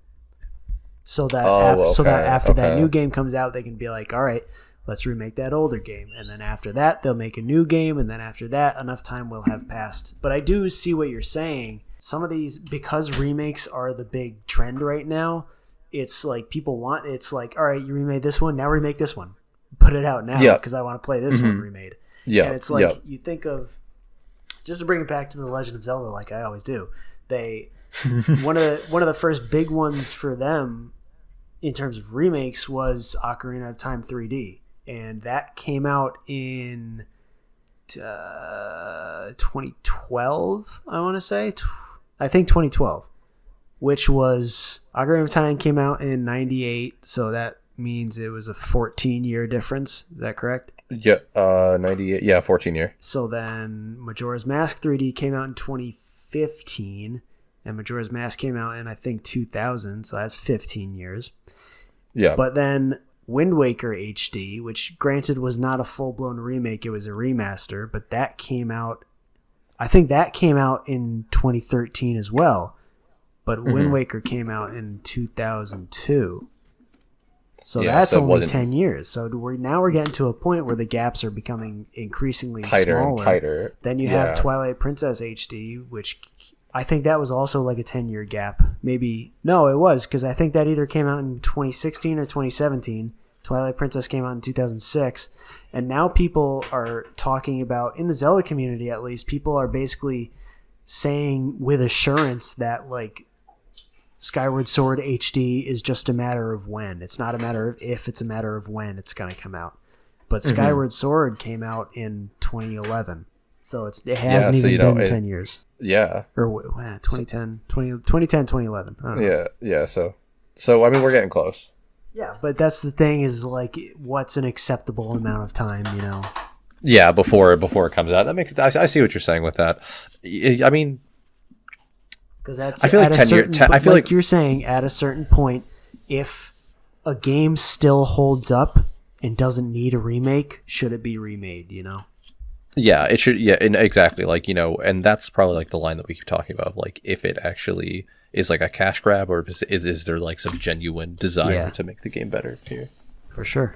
So that after that new game comes out, they can be like, all right, let's remake that older game. And then after that, they'll make a new game. And then after that, enough time will have passed. But I do see what you're saying. Some of these, because remakes are the big trend right now, it's like it's like, all right, you remade this one, now remake this one. Put it out now because I want to play this one remade. Yeah. And it's like, you think of, just to bring it back to The Legend of Zelda, like I always do, one of the first big ones for them in terms of remakes was Ocarina of Time 3D, and that came out in 2012. I want to say, I think 2012, which was Ocarina of Time came out in '98, so that means it was a 14-year difference. Is that correct? Yeah, 98. Yeah, 14 year. So then Majora's Mask 3D came out in 2015, and Majora's Mask came out in, I think, 2000, so that's 15 years. Yeah. But then Wind Waker HD, which granted was not a full-blown remake, it was a remaster, but that came out, I think that came out in 2013 as well. But Wind Waker came out in 2002. So that's so only 10 years. So we're getting to a point where the gaps are becoming increasingly tighter smaller. and tighter. Then you have Twilight Princess HD, which I think that was also like a 10-year gap. Maybe, no, it was, because I think that either came out in 2016 or 2017. Twilight Princess came out in 2006. And now people are talking about, in the Zelda community at least, people are basically saying with assurance that, like, Skyward Sword HD is just a matter of when. It's not a matter of if, it's a matter of when it's going to come out. But Skyward Sword came out in 2011. So it hasn't even been 10 years. Yeah. Or 2010, 2011. I don't know. Yeah. So I mean, we're getting close. Yeah, but that's the thing is, like, what's an acceptable amount of time, you know? Yeah, before it comes out. That makes. I see what you're saying with that. I mean, because that's, I feel like 10 years. I feel like you're saying at a certain point, if a game still holds up and doesn't need a remake, should it be remade? You know? Yeah, it should. Yeah, and exactly. Like, you know, and that's probably like the line that we keep talking about. Of, like, if it actually is like a cash grab, or if is there like some genuine desire to make the game better here? For sure.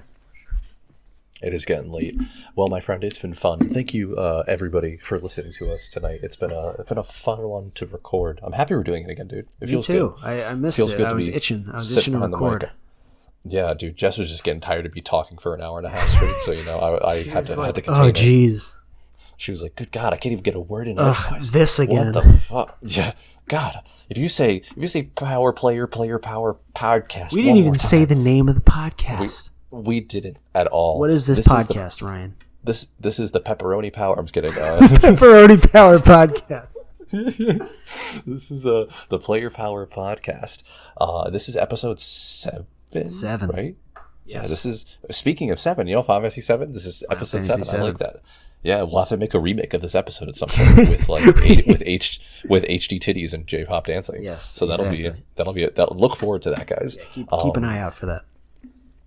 It is getting late. Well, my friend, it's been fun. Thank you, everybody, for listening to us tonight. It's been a fun one to record. I'm happy we're doing it again, dude. It feels too. good. I missed feels it. Good I to was be itching. I was itching to record. Yeah, dude. Jess was just getting tired of me talking for an hour and a half straight. So, you know, I had to contain oh, it. jeez. She was like, "Good God, I can't even get a word in." This again. What the fuck? Yeah, God. If you say power player power podcast, we didn't even say the name of the podcast. We didn't at all. What is this podcast, Ryan? This is the Pepperoni Power. I'm just kidding. Pepperoni Power Podcast. This is the Player Power Podcast. This is episode 7. 7, right? Yes. Yeah. This is, speaking of 7. You know, Final Fantasy 7. This is episode 7. I like that. Yeah, we'll have to make a remake of this episode at some point with like with HD titties and J-pop dancing. Yes. So that'll look forward to that, guys. Yeah, keep an eye out for that.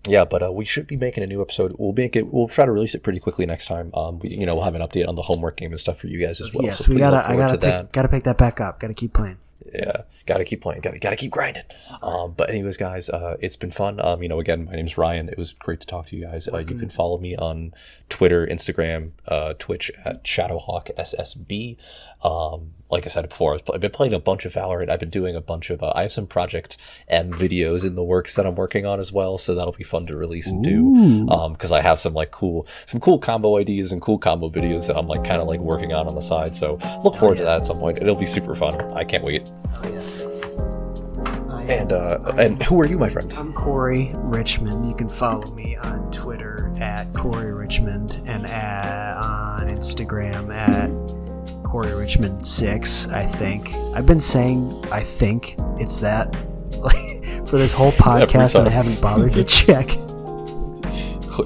Yeah, but we should be making a new episode. We'll try to release it pretty quickly next time. We'll have an update on the homework game and stuff for you guys as well. Yes, so I gotta pick that back up. Gotta keep playing. Yeah, gotta keep playing. Gotta keep grinding. But anyways, guys, it's been fun. Again, my name's Ryan. It was great to talk to you guys. You can follow me on Twitter, Instagram, Twitch at ShadowhawkSSB. Like I said before, I've been playing a bunch of Valorant. I've been doing a bunch of. I have some Project M videos in the works that I'm working on as well, so that'll be fun to release and do. Because I have some cool combo ideas and cool combo videos that I'm kind of working on the side. So look forward to that at some point. It'll be super fun. I can't wait. And who are you, my friend? I'm Corey Richmond. You can follow me on Twitter at Corey Richmond and on Instagram at Corey Richmond 6. I think I've been saying I think it's that for this whole podcast, and I haven't bothered to check.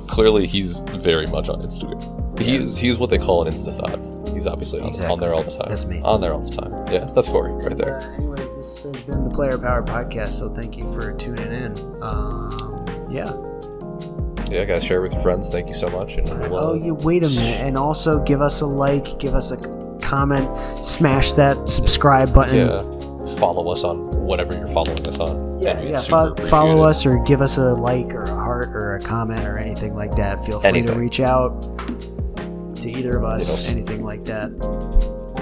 Clearly, he's very much on Instagram. He's what they call an Insta-thought. He's obviously on there all the time. That's me. On there all the time. Yeah, that's Corey right there. Anyways, this has been the Player Power Podcast, so thank you for tuning in. Yeah, guys, share it with your friends. Thank you so much. And wait a minute. And also give us a like, give us a comment, smash that subscribe button. Yeah. Follow us on whatever you're following us on. Follow us or give us a like or a heart or a comment or anything like that. Feel free to reach out to either of us, anything like that.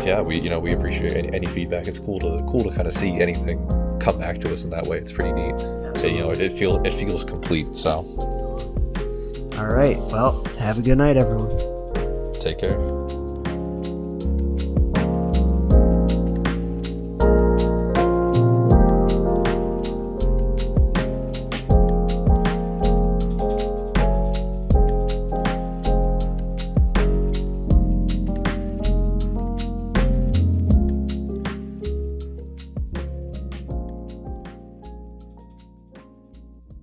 Yeah, we appreciate any feedback. It's cool to kind of see anything come back to us in that way. It's pretty neat. Absolutely. It feels complete. So, all right. Well, have a good night, everyone. Take care.